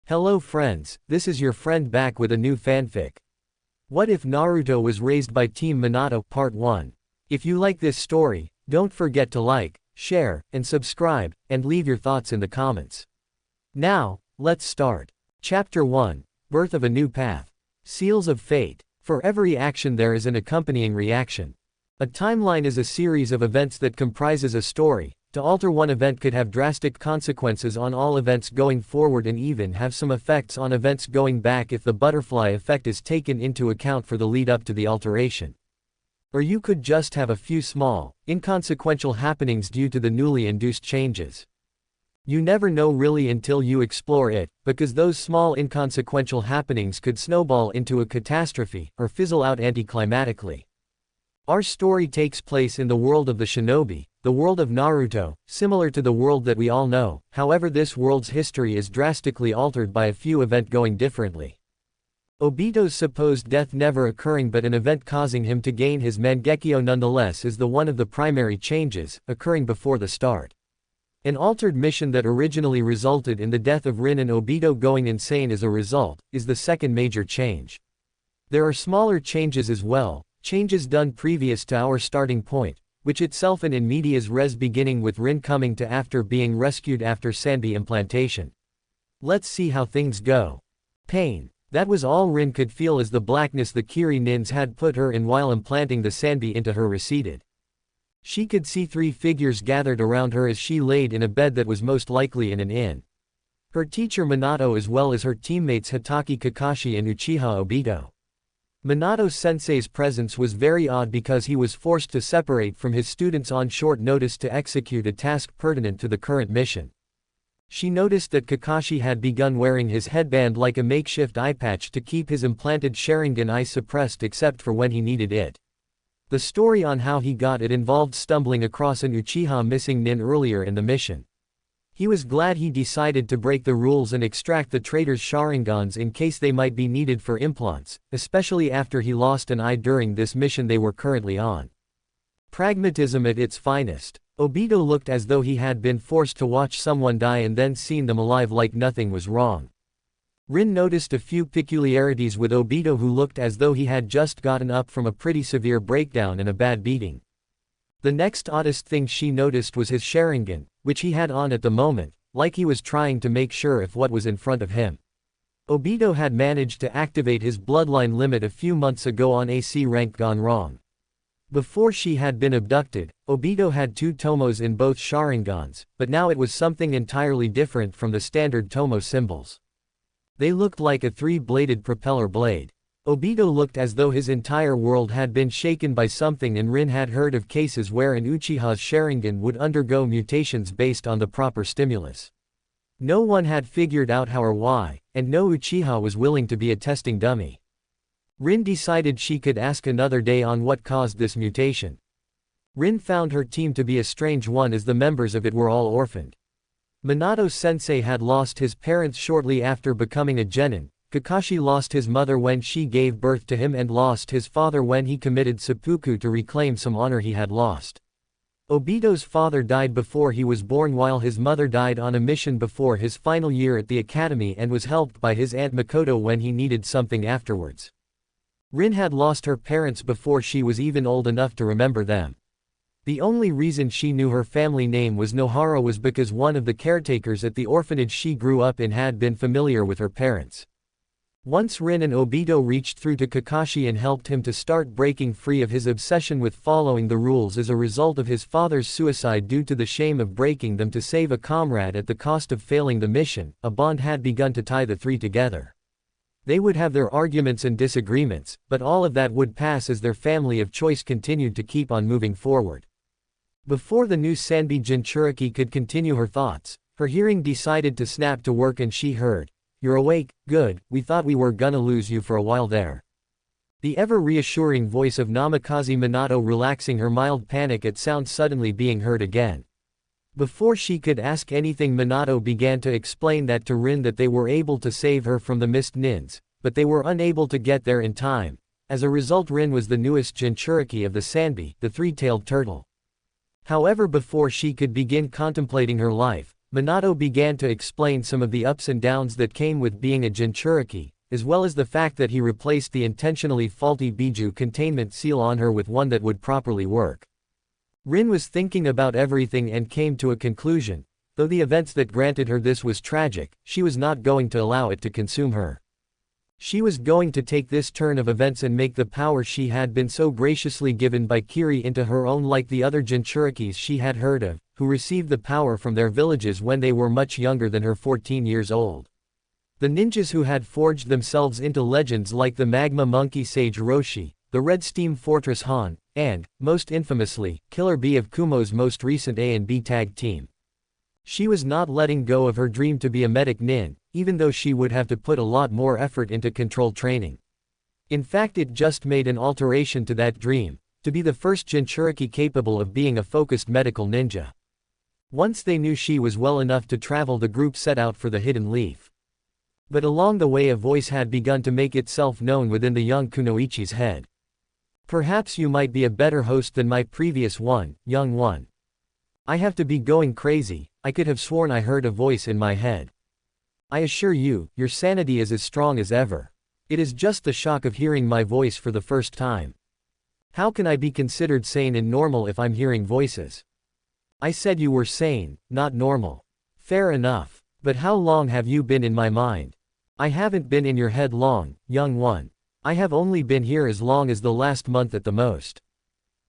Hello friends, this is your friend back with a new fanfic. What if Naruto was raised by Team Minato Part 1? If you like this story, don't forget to like, share, and subscribe, and leave your thoughts in the comments. Now, let's start. Chapter 1, Birth of a New Path. Seals of Fate. For every action there is an accompanying reaction. A timeline is a series of events that comprises a story. To alter one event could have drastic consequences on all events going forward and even have some effects on events going back if the butterfly effect is taken into account for the lead up to the alteration. Or you could just have a few small, inconsequential happenings due to the newly induced changes. You never know really until you explore it, because those small inconsequential happenings could snowball into a catastrophe, or fizzle out anticlimactically. Our story takes place in the world of the shinobi, the world of Naruto, similar to the world that we all know, however this world's history is drastically altered by a few events going differently. Obito's supposed death never occurring but an event causing him to gain his Mangekyo nonetheless is the one of the primary changes, occurring before the start. An altered mission that originally resulted in the death of Rin and Obito going insane as a result, is the second major change. There are smaller changes as well, changes done previous to our starting point, which itself and in medias res beginning with Rin coming to after being rescued after Sanbi implantation. Let's see how things go. Pain. That was all Rin could feel as the blackness the Kiri Nins had put her in while implanting the Sanbi into her receded. She could see three figures gathered around her as she laid in a bed that was most likely in an inn. Her teacher Minato as well as her teammates Hatake Kakashi and Uchiha Obito. Minato sensei's presence was very odd because he was forced to separate from his students on short notice to execute a task pertinent to the current mission. She noticed that Kakashi had begun wearing his headband like a makeshift eye patch to keep his implanted Sharingan eye suppressed except for when he needed it. The story on how he got it involved stumbling across an Uchiha missing nin earlier in the mission. He was glad he decided to break the rules and extract the traitor's Sharingans in case they might be needed for implants, especially after he lost an eye during this mission they were currently on. Pragmatism at its finest. Obito looked as though he had been forced to watch someone die and then seen them alive like nothing was wrong. Rin noticed a few peculiarities with Obito who looked as though he had just gotten up from a pretty severe breakdown and a bad beating. The next oddest thing she noticed was his Sharingan, which he had on at the moment, like he was trying to make sure if what was in front of him. Obito had managed to activate his bloodline limit a few months ago on AC rank gone wrong. Before she had been abducted, Obito had two tomos in both Sharingans, but now it was something entirely different from the standard tomo symbols. They looked like a three-bladed propeller blade. Obito looked as though his entire world had been shaken by something and Rin had heard of cases where an Uchiha's Sharingan would undergo mutations based on the proper stimulus. No one had figured out how or why, and no Uchiha was willing to be a testing dummy. Rin decided she could ask another day on what caused this mutation. Rin found her team to be a strange one as the members of it were all orphaned. Minato-sensei had lost his parents shortly after becoming a genin. Kakashi lost his mother when she gave birth to him and lost his father when he committed seppuku to reclaim some honor he had lost. Obito's father died before he was born while his mother died on a mission before his final year at the academy and was helped by his aunt Makoto when he needed something afterwards. Rin had lost her parents before she was even old enough to remember them. The only reason she knew her family name was Nohara was because one of the caretakers at the orphanage she grew up in had been familiar with her parents. Once Rin and Obito reached through to Kakashi and helped him to start breaking free of his obsession with following the rules as a result of his father's suicide due to the shame of breaking them to save a comrade at the cost of failing the mission, a bond had begun to tie the three together. They would have their arguments and disagreements, but all of that would pass as their family of choice continued to keep on moving forward. Before the new Sanbi Jinchuriki could continue her thoughts, her hearing decided to snap to work and she heard, "You're awake, good, we thought we were gonna lose you for a while there." The ever-reassuring voice of Namikaze Minato relaxing her mild panic at sound suddenly being heard again. Before she could ask anything Minato began to explain that to Rin that they were able to save her from the mist nins, but they were unable to get there in time. As a result Rin was the newest Jinchuriki of the Sanbi, the three-tailed turtle. However before she could begin contemplating her life, Minato began to explain some of the ups and downs that came with being a Jinchuriki, as well as the fact that he replaced the intentionally faulty Biju containment seal on her with one that would properly work. Rin was thinking about everything and came to a conclusion. Though the events that granted her this was tragic, she was not going to allow it to consume her. She was going to take this turn of events and make the power she had been so graciously given by Kiri into her own, like the other Jinchurikis she had heard of, who received the power from their villages when they were much younger than her, 14 years old. The ninjas who had forged themselves into legends like the Magma Monkey Sage Roshi, the Red Steam Fortress Han, and, most infamously, Killer B of Kumo's most recent A and B tag team. She was not letting go of her dream to be a medic nin, even though she would have to put a lot more effort into control training. In fact, it just made an alteration to that dream, to be the first Jinchuriki capable of being a focused medical ninja. Once they knew she was well enough to travel, the group set out for the Hidden Leaf. But along the way a voice had begun to make itself known within the young Kunoichi's head. Perhaps you might be a better host than my previous one, young one. I have to be going crazy, I could have sworn I heard a voice in my head. I assure you, your sanity is as strong as ever. It is just the shock of hearing my voice for the first time. How can I be considered sane and normal if I'm hearing voices? I said you were sane, not normal. Fair enough. But how long have you been in my mind? I haven't been in your head long, young one. I have only been here as long as the last month at the most.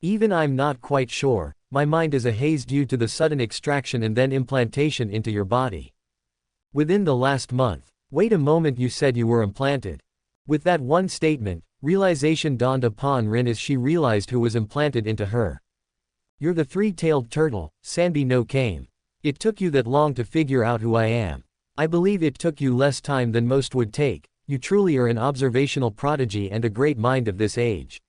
Even I'm not quite sure, my mind is a haze due to the sudden extraction and then implantation into your body. Within the last month. Wait a moment, you said you were implanted. With that one statement, realization dawned upon Rin as she realized who was implanted into her. You're the three-tailed turtle, Sanbi no Kame. It took you that long to figure out who I am. I believe it took you less time than most would take. You truly are an observational prodigy and a great mind of this age.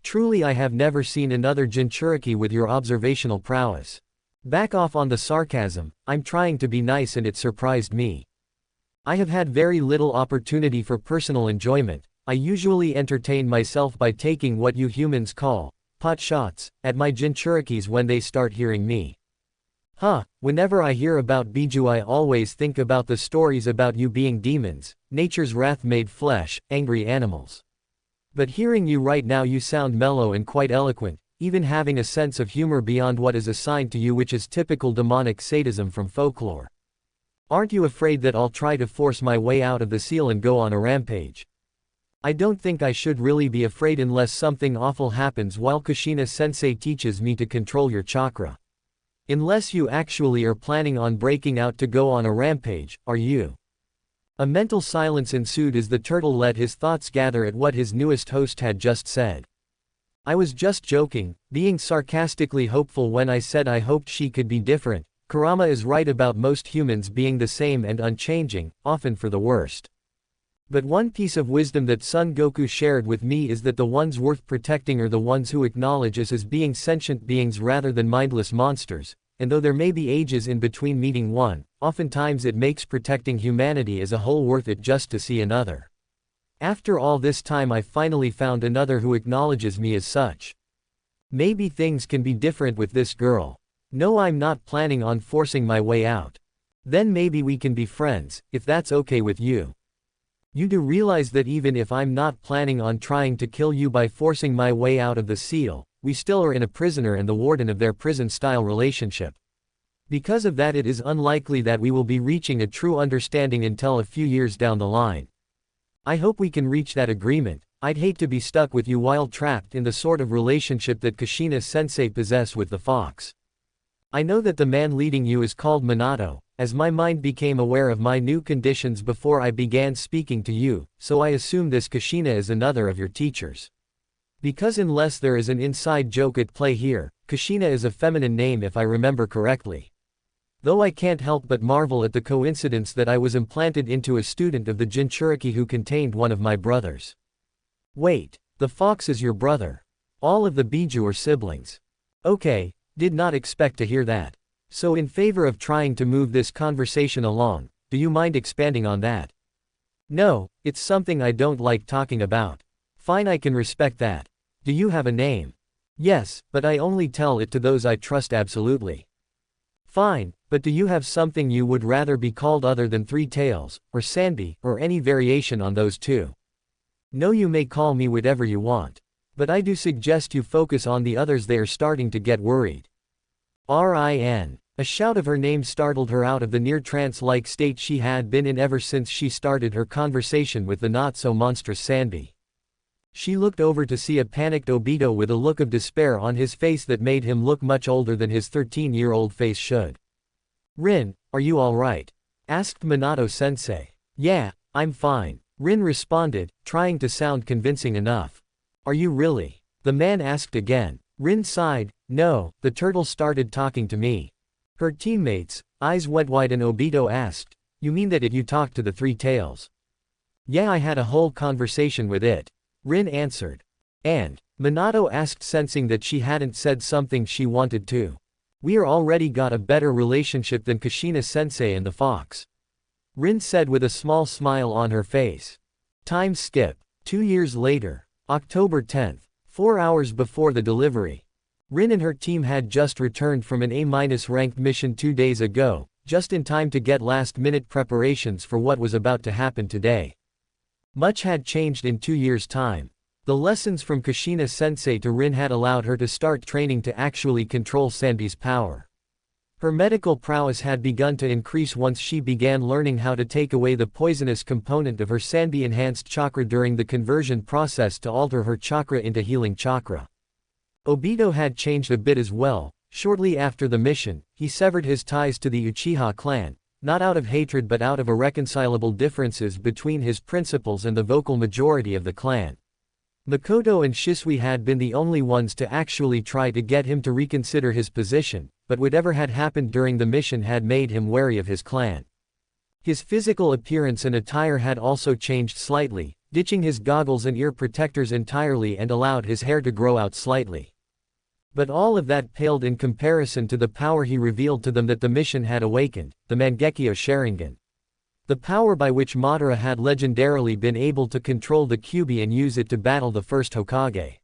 Truly, I have never seen another Jinchuriki with your observational prowess. Back off on the sarcasm, I'm trying to be nice and it surprised me. I have had very little opportunity for personal enjoyment. I usually entertain myself by taking what you humans call pot shots at my Jinchurikis when they start hearing me. Whenever I hear about Biju I always think about the stories about you being demons, nature's wrath made flesh, angry animals. But hearing you right now, you sound mellow and quite eloquent, even having a sense of humor beyond what is assigned to you, which is typical demonic sadism from folklore. Aren't you afraid that I'll try to force my way out of the seal and go on a rampage? I don't think I should really be afraid unless something awful happens while Kushina-sensei teaches me to control your chakra. Unless you actually are planning on breaking out to go on a rampage, are you? A mental silence ensued as the turtle let his thoughts gather at what his newest host had just said. I was just joking, being sarcastically hopeful when I said I hoped she could be different. Kurama is right about most humans being the same and unchanging, often for the worst. But one piece of wisdom that Son Goku shared with me is that the ones worth protecting are the ones who acknowledge us as being sentient beings rather than mindless monsters, and though there may be ages in between meeting one, oftentimes it makes protecting humanity as a whole worth it just to see another. After all this time I finally found another who acknowledges me as such. Maybe things can be different with this girl. No, I'm not planning on forcing my way out. Then maybe we can be friends, if that's okay with you. You do realize that even if I'm not planning on trying to kill you by forcing my way out of the seal, we still are in a prisoner and the warden of their prison-style relationship. Because of that, it is unlikely that we will be reaching a true understanding until a few years down the line. I hope we can reach that agreement. I'd hate to be stuck with you while trapped in the sort of relationship that Kushina-sensei possessed with the fox. I know that the man leading you is called Minato, as my mind became aware of my new conditions before I began speaking to you, so I assume this Kushina is another of your teachers. Because unless there is an inside joke at play here, Kushina is a feminine name if I remember correctly. Though I can't help but marvel at the coincidence that I was implanted into a student of the Jinchuriki who contained one of my brothers. Wait, the fox is your brother. All of the Biju are siblings. Okay, did not expect to hear that. So in favor of trying to move this conversation along, do you mind expanding on that? No, it's something I don't like talking about. Fine, I can respect that. Do you have a name? Yes, but I only tell it to those I trust absolutely. Fine, but do you have something you would rather be called other than Three Tails, or Sanbi, or any variation on those two? No, you may call me whatever you want. But I do suggest you focus on the others, they are starting to get worried. Rin. A shout of her name startled her out of the near trance-like state she had been in ever since she started her conversation with the not-so-monstrous Sanbi. She looked over to see a panicked Obito with a look of despair on his face that made him look much older than his 13-year-old face should. Rin, are you alright? Asked Minato-sensei. Yeah, I'm fine, Rin responded, trying to sound convincing enough. Are you really? The man asked again. Rin sighed. No, the turtle started talking to me. Her teammates, eyes went wide, and Obito asked, you mean that you talked to the Three Tails? Yeah, I had a whole conversation with it, Rin answered. And? Minato asked, sensing that she hadn't said something she wanted to. We're already got a better relationship than Kushina-sensei and the fox, Rin said with a small smile on her face. Time skip. 2 years later. October 10th. 4 hours before the delivery. Rin and her team had just returned from an A-ranked mission 2 days ago, just in time to get last-minute preparations for what was about to happen today. Much had changed in 2 years' time. The lessons from Kushina-sensei to Rin had allowed her to start training to actually control Sanbi's power. Her medical prowess had begun to increase once she began learning how to take away the poisonous component of her Sanbi-enhanced chakra during the conversion process to alter her chakra into healing chakra. Obito had changed a bit as well. Shortly after the mission, he severed his ties to the Uchiha clan, not out of hatred but out of irreconcilable differences between his principles and the vocal majority of the clan. Makoto and Shisui had been the only ones to actually try to get him to reconsider his position, but whatever had happened during the mission had made him wary of his clan. His physical appearance and attire had also changed slightly, ditching his goggles and ear protectors entirely and allowed his hair to grow out slightly. But all of that paled in comparison to the power he revealed to them that the mission had awakened, the Mangekyo Sharingan. The power by which Madara had legendarily been able to control the Kyuubi and use it to battle the first Hokage.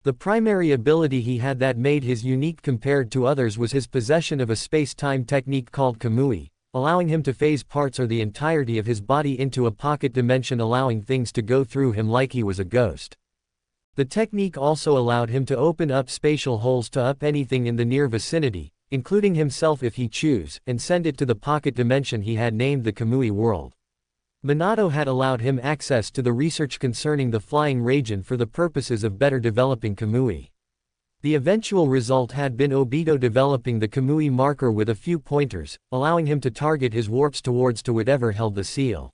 The primary ability he had that made his unique compared to others was his possession of a space-time technique called Kamui, allowing him to phase parts or the entirety of his body into a pocket dimension, allowing things to go through him like he was a ghost. The technique also allowed him to open up spatial holes to up anything in the near vicinity, including himself if he chose, and send it to the pocket dimension he had named the Kamui world. Minato had allowed him access to the research concerning the flying Raijin for the purposes of better developing Kamui. The eventual result had been Obito developing the Kamui marker with a few pointers, allowing him to target his warps towards to whatever held the seal.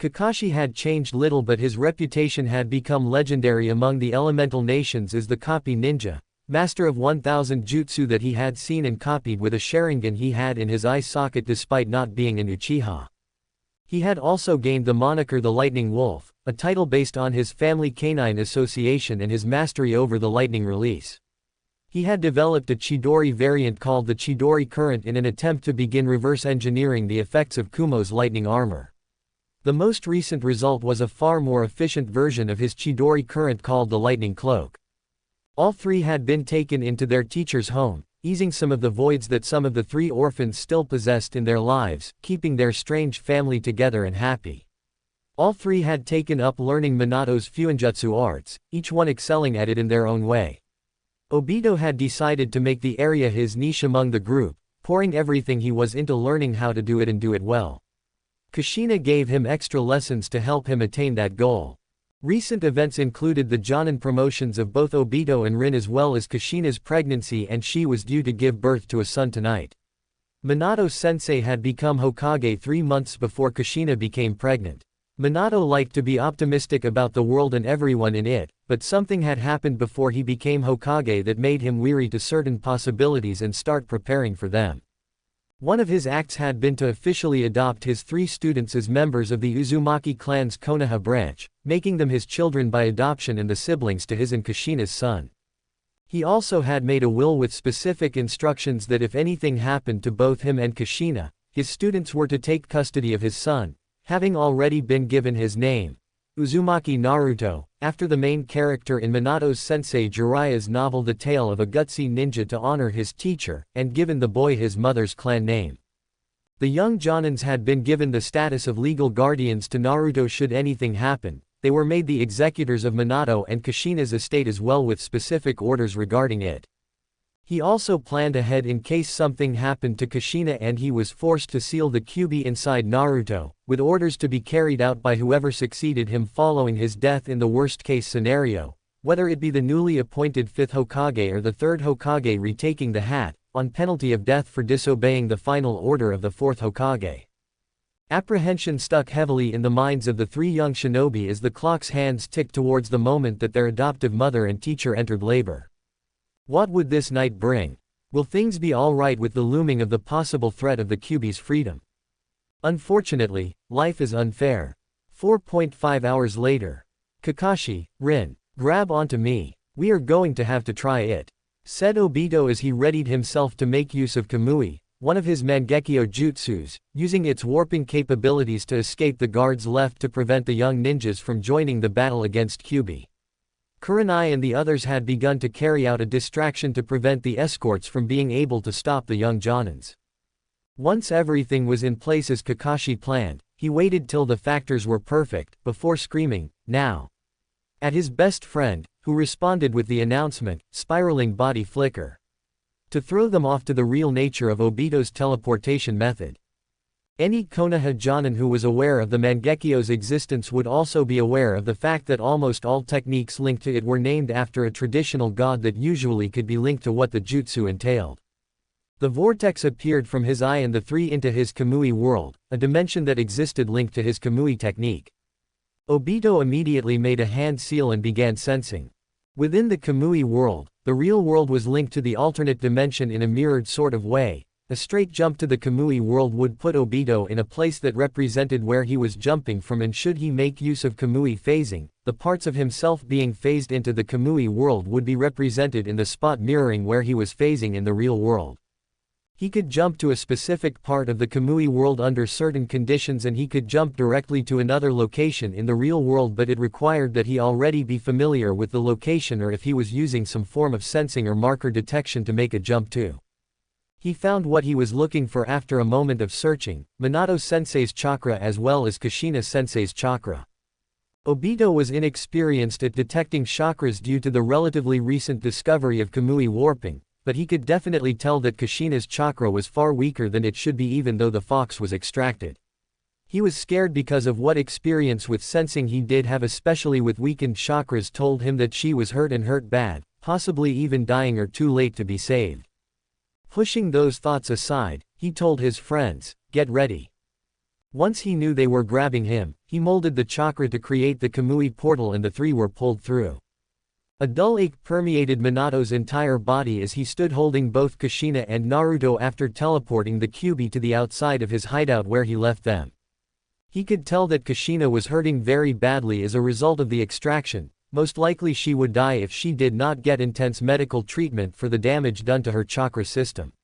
Kakashi had changed little, but his reputation had become legendary among the elemental nations as the copy ninja, master of 1000 jutsu that he had seen and copied with a Sharingan he had in his eye socket despite not being an Uchiha. He had also gained the moniker the Lightning Wolf, a title based on his family canine association and his mastery over the lightning release. He had developed a Chidori variant called the Chidori Current in an attempt to begin reverse engineering the effects of Kumo's lightning armor. The most recent result was a far more efficient version of his Chidori Current called the Lightning Cloak. All three had been taken into their teacher's home, easing some of the voids that some of the three orphans still possessed in their lives, keeping their strange family together and happy. All three had taken up learning Minato's Fuinjutsu arts, each one excelling at it in their own way. Obito had decided to make the area his niche among the group, pouring everything he was into learning how to do it and do it well. Kushina gave him extra lessons to help him attain that goal. Recent events included the Jonin promotions of both Obito and Rin as well as Kushina's pregnancy, and she was due to give birth to a son tonight. Minato-sensei had become Hokage 3 months before Kushina became pregnant. Minato liked to be optimistic about the world and everyone in it, but something had happened before he became Hokage that made him weary to certain possibilities and start preparing for them. One of his acts had been to officially adopt his 3 students as members of the Uzumaki clan's Konoha branch, making them his children by adoption and the siblings to his and Kushina's son. He also had made a will with specific instructions that if anything happened to both him and Kushina, his students were to take custody of his son, having already been given his name, Uzumaki Naruto, after the main character in Minato's sensei Jiraiya's novel The Tale of a Gutsy Ninja to honor his teacher, and given the boy his mother's clan name. The young Jonins had been given the status of legal guardians to Naruto should anything happen. They were made the executors of Minato and Kushina's estate as well with specific orders regarding it. He also planned ahead in case something happened to Kushina and he was forced to seal the Kyuubi inside Naruto, with orders to be carried out by whoever succeeded him following his death in the worst-case scenario, whether it be the newly appointed 5th Hokage or the 3rd Hokage retaking the hat, on penalty of death for disobeying the final order of the 4th Hokage. Apprehension stuck heavily in the minds of the three young shinobi as the clock's hands ticked towards the moment that their adoptive mother and teacher entered labor. What would this night bring? Will things be alright with the looming of the possible threat of the Kyuubi's freedom? Unfortunately, life is unfair. 4.5 hours later. Kakashi, Rin, grab onto me. We are going to have to try it, said Obito as he readied himself to make use of Kamui, one of his Mangekyo jutsus, using its warping capabilities to escape the guards left to prevent the young ninjas from joining the battle against Kyuubi. Kurenai and the others had begun to carry out a distraction to prevent the escorts from being able to stop the young Jonins. Once everything was in place as Kakashi planned, he waited till the factors were perfect, before screaming, "Now!" at his best friend, who responded with the announcement, spiraling body flicker, to throw them off to the real nature of Obito's teleportation method. Any Konoha Jonin who was aware of the Mangekyo's existence would also be aware of the fact that almost all techniques linked to it were named after a traditional god that usually could be linked to what the jutsu entailed. The vortex appeared from his eye and the three into his Kamui world, a dimension that existed linked to his Kamui technique. Obito immediately made a hand seal and began sensing. Within the Kamui world, the real world was linked to the alternate dimension in a mirrored sort of way. A straight jump to the Kamui world would put Obito in a place that represented where he was jumping from, and should he make use of Kamui phasing, the parts of himself being phased into the Kamui world would be represented in the spot mirroring where he was phasing in the real world. He could jump to a specific part of the Kamui world under certain conditions, and he could jump directly to another location in the real world, but it required that he already be familiar with the location or if he was using some form of sensing or marker detection to make a jump to. He found what he was looking for after a moment of searching, Minato-sensei's chakra as well as Kushina-sensei's chakra. Obito was inexperienced at detecting chakras due to the relatively recent discovery of Kamui warping, but he could definitely tell that Kushina's chakra was far weaker than it should be even though the fox was extracted. He was scared because of what experience with sensing he did have, especially with weakened chakras told him that she was hurt and hurt bad, possibly even dying or too late to be saved. Pushing those thoughts aside, he told his friends, "Get ready." Once he knew they were grabbing him, he molded the chakra to create the Kamui portal and the three were pulled through. A dull ache permeated Minato's entire body as he stood holding both Kushina and Naruto after teleporting the Kyuubi to the outside of his hideout where he left them. He could tell that Kushina was hurting very badly as a result of the extraction. Most likely she would die if she did not get intense medical treatment for the damage done to her chakra system.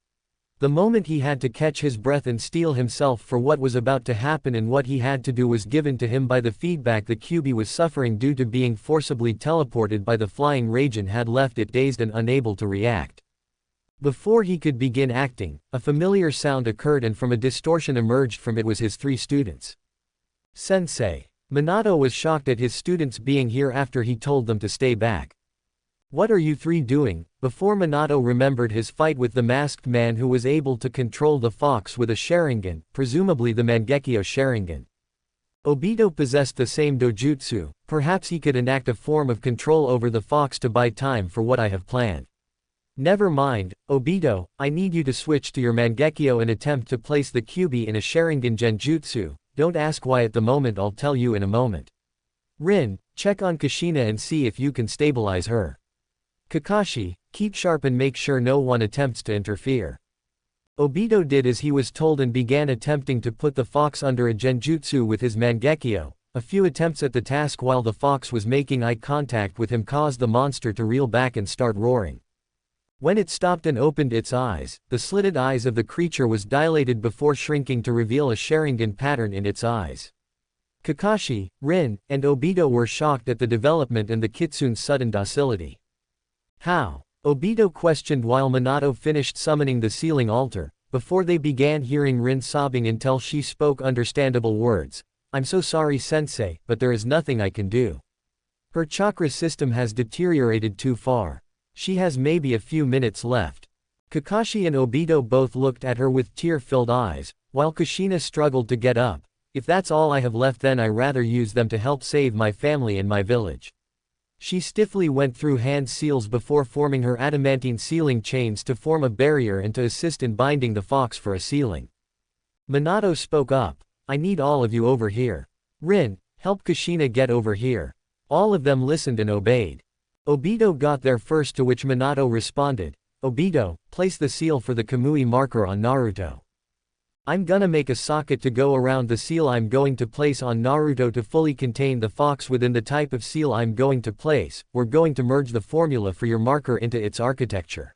The moment he had to catch his breath and steel himself for what was about to happen, and what he had to do was given to him by the feedback the Kyuubi was suffering due to being forcibly teleported by the flying Raijin had left it dazed and unable to react. Before he could begin acting, a familiar sound occurred and from a distortion emerged from it was his three students. "Sensei." Minato was shocked at his students being here after he told them to stay back. "What are you three doing?" Before Minato remembered his fight with the masked man who was able to control the fox with a Sharingan, presumably the Mangekyo Sharingan. Obito possessed the same dojutsu, perhaps he could enact a form of control over the fox to buy time for what I have planned. "Never mind, Obito, I need you to switch to your Mangekyo and attempt to place the Kyuubi in a Sharingan genjutsu. Don't ask why at the moment, I'll tell you in a moment. Rin, check on Kushina and see if you can stabilize her. Kakashi, keep sharp and make sure no one attempts to interfere." Obito did as he was told and began attempting to put the fox under a genjutsu with his Mangekyo. A few attempts at the task while the fox was making eye contact with him caused the monster to reel back and start roaring. When it stopped and opened its eyes, the slitted eyes of the creature was dilated before shrinking to reveal a Sharingan pattern in its eyes. Kakashi, Rin, and Obito were shocked at the development and the kitsune's sudden docility. How? Obito questioned while Minato finished summoning the sealing altar, before they began hearing Rin sobbing until she spoke understandable words. I'm so sorry sensei, but there is nothing I can do. Her chakra system has deteriorated too far. She has maybe a few minutes left. Kakashi and Obito both looked at her with tear-filled eyes, while Kushina struggled to get up. If that's all I have left, then I rather use them to help save my family and my village. She stiffly went through hand seals before forming her adamantine sealing chains to form a barrier and to assist in binding the fox for a sealing. Minato spoke up. I need all of you over here. Rin, help Kushina get over here. All of them listened and obeyed. Obito got there first, to which Minato responded, Obito, place the seal for the Kamui marker on Naruto. I'm gonna make a socket to go around the seal I'm going to place on Naruto to fully contain the fox within the type of seal I'm going to place. We're going to merge the formula for your marker into its architecture.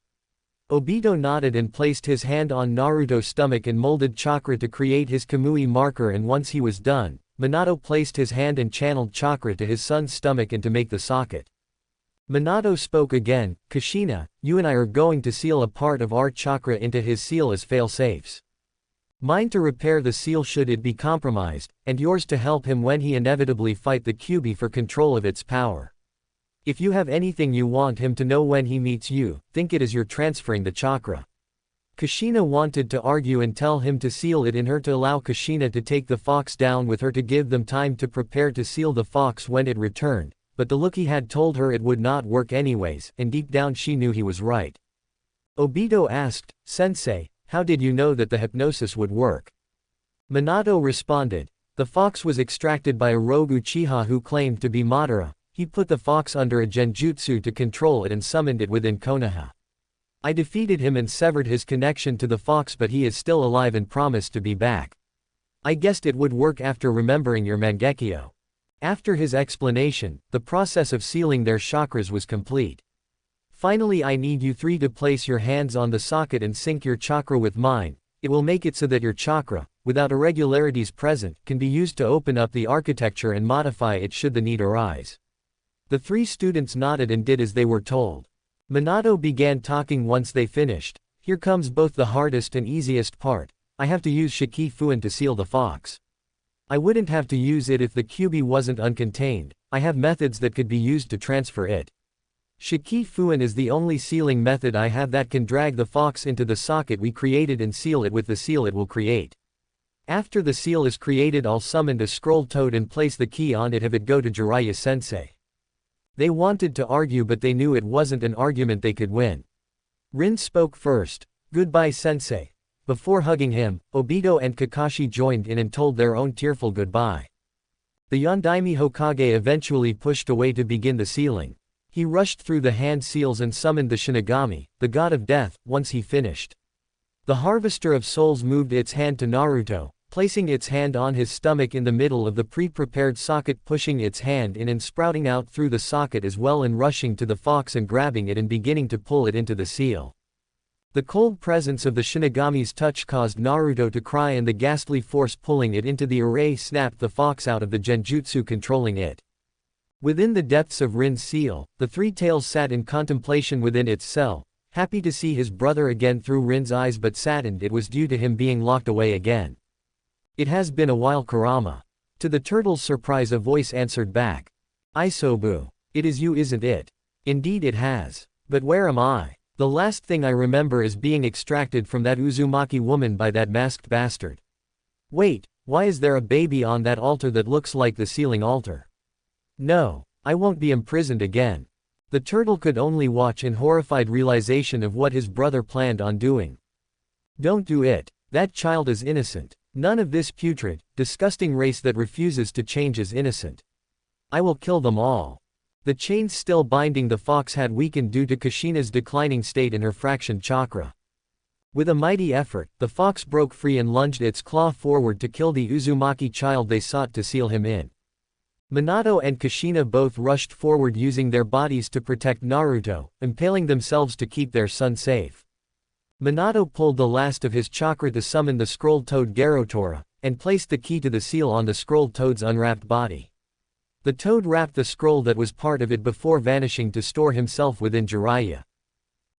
Obito nodded and placed his hand on Naruto's stomach and molded chakra to create his Kamui marker, and once he was done, Minato placed his hand and channeled chakra to his son's stomach and to make the socket. Minato spoke again, Kushina, you and I are going to seal a part of our chakra into his seal as fail-safes. Mine to repair the seal should it be compromised, and yours to help him when he inevitably fight the Kyuubi for control of its power. If you have anything you want him to know when he meets you, think it as you're transferring the chakra. Kushina wanted to argue and tell him to seal it in her to allow Kushina to take the fox down with her to give them time to prepare to seal the fox when it returned. But the look he had told her it would not work anyways, and deep down she knew he was right. Obito asked, Sensei, how did you know that the hypnosis would work? Minato responded, the fox was extracted by a rogue Uchiha who claimed to be Madara. He put the fox under a genjutsu to control it and summoned it within Konoha. I defeated him and severed his connection to the fox, but he is still alive and promised to be back. I guessed it would work after remembering your Mangekyo. After his explanation, the process of sealing their chakras was complete. Finally, I need you three to place your hands on the socket and sync your chakra with mine. It will make it so that your chakra, without irregularities present, can be used to open up the architecture and modify it should the need arise. The three students nodded and did as they were told. Minato began talking once they finished. Here comes both the hardest and easiest part. I have to use Shiki Fuin to seal the fox. I wouldn't have to use it if the Kyuubi wasn't uncontained. I have methods that could be used to transfer it. Shiki Fuin is the only sealing method I have that can drag the fox into the socket we created and seal it with the seal it will create. After the seal is created, I'll summon a scroll toad and place the key on it. Have it go to Jiraiya sensei. They wanted to argue, but they knew it wasn't an argument they could win. Rin spoke first. Goodbye sensei. Before hugging him, Obito and Kakashi joined in and told their own tearful goodbye. The Yondaime Hokage eventually pushed away to begin the sealing. He rushed through the hand seals and summoned the Shinigami, the god of death. Once he finished, the Harvester of Souls moved its hand to Naruto, placing its hand on his stomach in the middle of the pre-prepared socket, pushing its hand in and sprouting out through the socket as well, and rushing to the fox and grabbing it and beginning to pull it into the seal. The cold presence of the Shinigami's touch caused Naruto to cry, and the ghastly force pulling it into the array snapped the fox out of the genjutsu controlling it. Within the depths of Rin's seal, the three tails sat in contemplation within its cell, happy to see his brother again through Rin's eyes, but saddened it was due to him being locked away again. It has been a while, Kurama. To the turtle's surprise, a voice answered back. Isobu. It is you, isn't it? Indeed it has. But where am I? The last thing I remember is being extracted from that Uzumaki woman by that masked bastard. Wait, why is there a baby on that altar that looks like the sealing altar? No, I won't be imprisoned again. The turtle could only watch in horrified realization of what his brother planned on doing. Don't do it. That child is innocent. None of this putrid, disgusting race that refuses to change is innocent. I will kill them all. The chains still binding the fox had weakened due to Kushina's declining state in her fraction chakra. With a mighty effort, the fox broke free and lunged its claw forward to kill the Uzumaki child they sought to seal him in. Minato and Kushina both rushed forward using their bodies to protect Naruto, impaling themselves to keep their son safe. Minato pulled the last of his chakra to summon the scroll toad Garotora, and placed the key to the seal on the scrolled toad's unwrapped body. The toad wrapped the scroll that was part of it before vanishing to store himself within Jiraiya.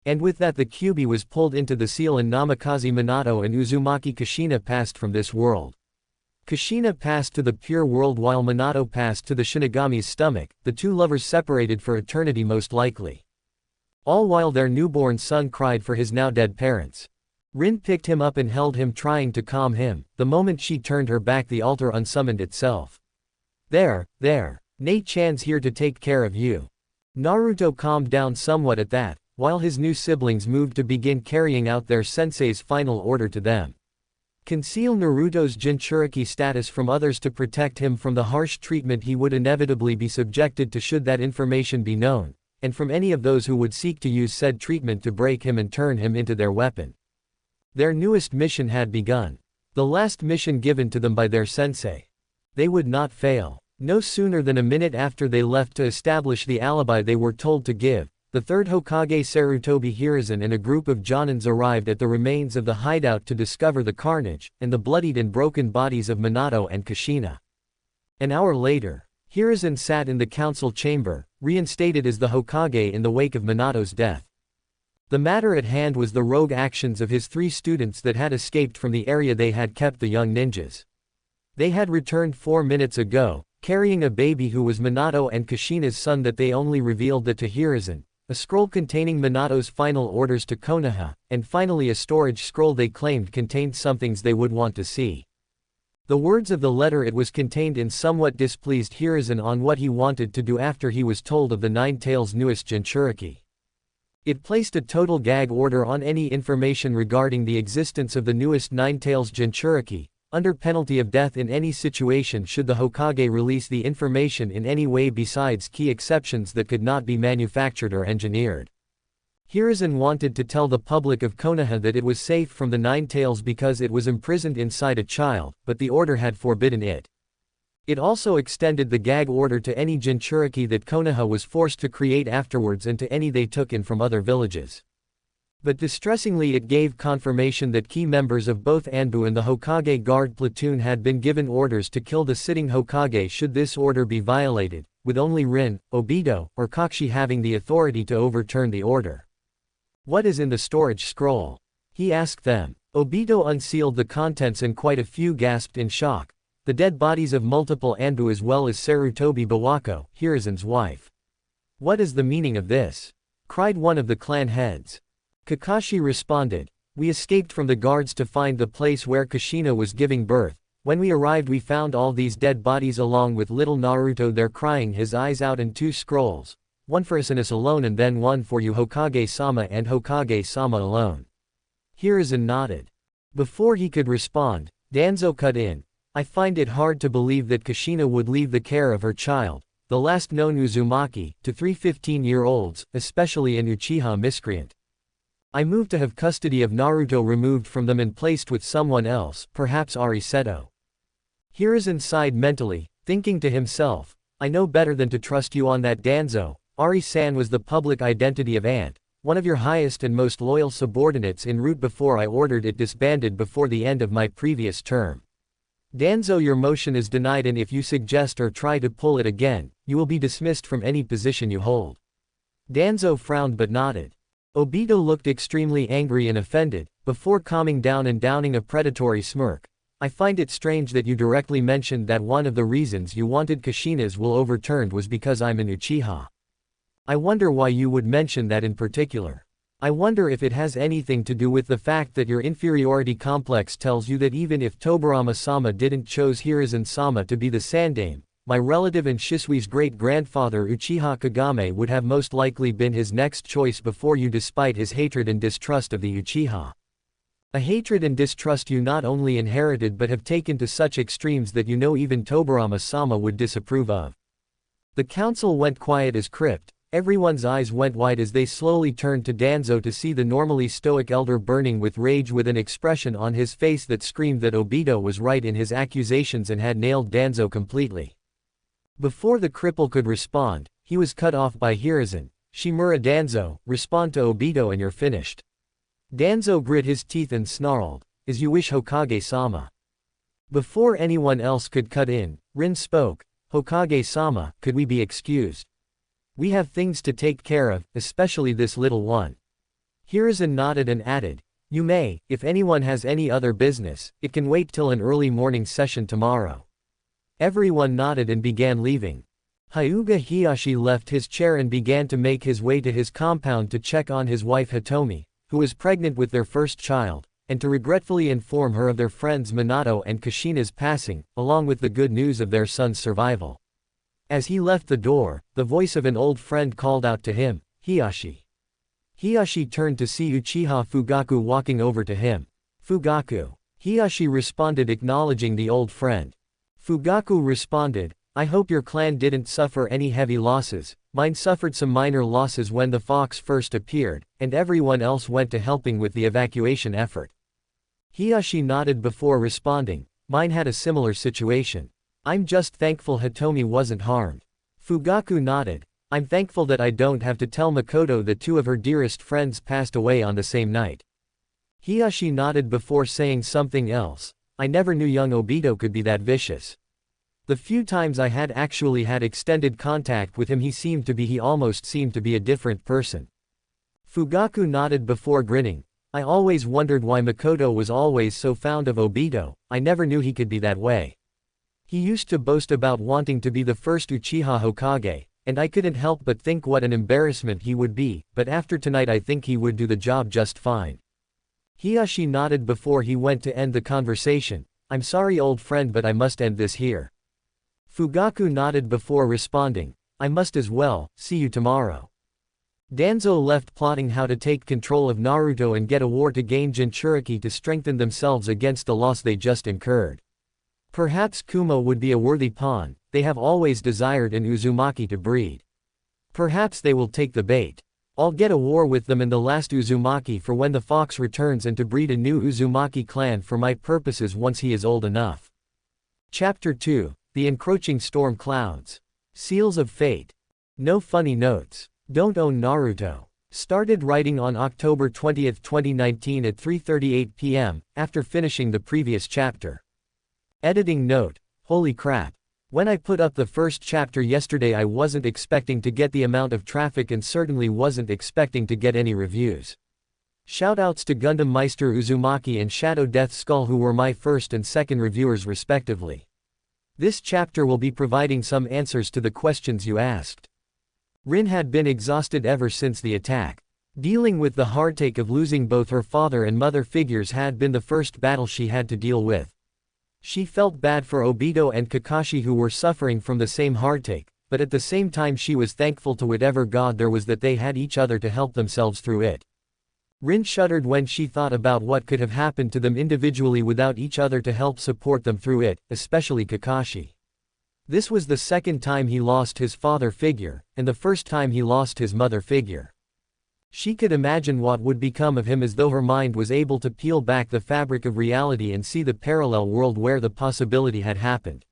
And with that the Kyuubi was pulled into the seal and Namikaze Minato and Uzumaki Kushina passed from this world. Kushina passed to the pure world while Minato passed to the Shinigami's stomach, the two lovers separated for eternity most likely. All while their newborn son cried for his now dead parents. Rin picked him up and held him trying to calm him. The moment she turned her back the altar unsummoned itself. There, Nei-chan's here to take care of you. Naruto calmed down somewhat at that, while his new siblings moved to begin carrying out their sensei's final order to them. Conceal Naruto's Jinchuriki status from others to protect him from the harsh treatment he would inevitably be subjected to should that information be known, and from any of those who would seek to use said treatment to break him and turn him into their weapon. Their newest mission had begun. The last mission given to them by their sensei. They would not fail. No sooner than a minute after they left to establish the alibi they were told to give, the third Hokage Sarutobi Hiruzen and a group of Jonins arrived at the remains of the hideout to discover the carnage, and the bloodied and broken bodies of Minato and Kushina. An hour later, Hiruzen sat in the council chamber, reinstated as the Hokage in the wake of Minato's death. The matter at hand was the rogue actions of his 3 students that had escaped from the area they had kept the young ninjas. They had returned 4 minutes ago, carrying a baby who was Minato and Kushina's son that they only revealed that to Hiruzen, a scroll containing Minato's final orders to Konoha, and finally a storage scroll they claimed contained some things they would want to see. The words of the letter it was contained in somewhat displeased Hiruzen on what he wanted to do after he was told of the Nine Tails' newest Jinchuriki. It placed a total gag order on any information regarding the existence of the newest Nine Tails Jinchuriki, under penalty of death in any situation should the Hokage release the information in any way besides key exceptions that could not be manufactured or engineered. Hiruzen wanted to tell the public of Konoha that it was safe from the Nine Tails because it was imprisoned inside a child, but the order had forbidden it. It also extended the gag order to any Jinchuriki that Konoha was forced to create afterwards and to any they took in from other villages. But distressingly it gave confirmation that key members of both Anbu and the Hokage Guard platoon had been given orders to kill the sitting Hokage should this order be violated, with only Rin, Obito, or Kakashi having the authority to overturn the order. "What is in the storage scroll?" he asked them. Obito unsealed the contents and quite a few gasped in shock. The dead bodies of multiple Anbu as well as Sarutobi Bawako, Hiruzen's wife. "What is the meaning of this?" cried one of the clan heads. Kakashi responded, "We escaped from the guards to find the place where Kushina was giving birth. When we arrived we found all these dead bodies along with little Naruto there crying his eyes out and 2 scrolls, one for Asunas alone and then one for you Hokage-sama and Hokage-sama alone." Hiruzen nodded. Before he could respond, Danzo cut in, "I find it hard to believe that Kushina would leave the care of her child, the last known Uzumaki, to 3 15-year-olds, especially an Uchiha miscreant. I move to have custody of Naruto removed from them and placed with someone else, perhaps Ari Seto." Hiruzen sighed mentally, thinking to himself, "I know better than to trust you on that Danzo. Ari-san was the public identity of Ant, one of your highest and most loyal subordinates en route before I ordered it disbanded before the end of my previous term. Danzo, your motion is denied and if you suggest or try to pull it again, you will be dismissed from any position you hold." Danzo frowned but nodded. Obito looked extremely angry and offended, before calming down and downing a predatory smirk. "I find it strange that you directly mentioned that one of the reasons you wanted Kushina's will overturned was because I'm an Uchiha. I wonder why you would mention that in particular. I wonder if it has anything to do with the fact that your inferiority complex tells you that even if Tobirama-sama didn't choose Hiruzen-sama to be the Sandame, my relative and Shisui's great-grandfather Uchiha Kagame would have most likely been his next choice before you despite his hatred and distrust of the Uchiha. A hatred and distrust you not only inherited but have taken to such extremes that you know even Tobirama-sama would disapprove of." The council went quiet as crypt. Everyone's eyes went wide as they slowly turned to Danzo to see the normally stoic elder burning with rage with an expression on his face that screamed that Obito was right in his accusations and had nailed Danzo completely. Before the cripple could respond, he was cut off by Hiruzen. "Shimura Danzo, respond to Obito and you're finished." Danzo grit his teeth and snarled, "As you wish Hokage-sama." Before anyone else could cut in, Rin spoke. Hokage-sama, could we be excused? We have things to take care of, especially this little one. Hiruzen nodded and added, you may, if anyone has any other business, it can wait till an early morning session tomorrow. Everyone nodded and began leaving. Hyuga Hiyashi left his chair and began to make his way to his compound to check on his wife Hitomi, who was pregnant with their first child, and to regretfully inform her of their friends Minato and Kushina's passing, along with the good news of their son's survival. As he left the door, the voice of an old friend called out to him, Hiyashi. Hiyashi turned to see Uchiha Fugaku walking over to him. Fugaku. Hiyashi responded acknowledging the old friend. Fugaku responded, I hope your clan didn't suffer any heavy losses. Mine suffered some minor losses when the fox first appeared, and everyone else went to helping with the evacuation effort. Hiyashi nodded before responding, mine had a similar situation. I'm just thankful Hitomi wasn't harmed. Fugaku nodded, I'm thankful that I don't have to tell Makoto that two of her dearest friends passed away on the same night. Hiyashi nodded before saying something else, I never knew young Obito could be that vicious. The few times I had actually had extended contact with him he almost seemed to be a different person. Fugaku nodded before grinning, I always wondered why Makoto was always so fond of Obito, I never knew he could be that way. He used to boast about wanting to be the first Uchiha Hokage, and I couldn't help but think what an embarrassment he would be, but after tonight I think he would do the job just fine. Hiyashi nodded before he went to end the conversation, I'm sorry old friend but I must end this here. Fugaku nodded before responding, I must as well, see you tomorrow. Danzo left plotting how to take control of Naruto and get a war to gain Jinchuriki to strengthen themselves against the loss they just incurred. Perhaps Kumo would be a worthy pawn, they have always desired an Uzumaki to breed. Perhaps they will take the bait. I'll get a war with them and the last Uzumaki for when the fox returns and to breed a new Uzumaki clan for my purposes once he is old enough. Chapter 2, The Encroaching Storm Clouds. Seals of Fate. No funny notes. Don't own Naruto. Started writing on October 20, 2019 at 3:38 p.m., after finishing the previous chapter. Editing note, holy crap. When I put up the first chapter yesterday I wasn't expecting to get the amount of traffic and certainly wasn't expecting to get any reviews. Shoutouts to Gundam Meister Uzumaki and Shadow Death Skull who were my first and second reviewers respectively. This chapter will be providing some answers to the questions you asked. Rin had been exhausted ever since the attack. Dealing with the heartache of losing both her father and mother figures had been the first battle she had to deal with. She felt bad for Obito and Kakashi who were suffering from the same heartache, but at the same time she was thankful to whatever God there was that they had each other to help themselves through it. Rin shuddered when she thought about what could have happened to them individually without each other to help support them through it, especially Kakashi. This was the second time he lost his father figure, and the first time he lost his mother figure. She could imagine what would become of him as though her mind was able to peel back the fabric of reality and see the parallel world where the possibility had happened.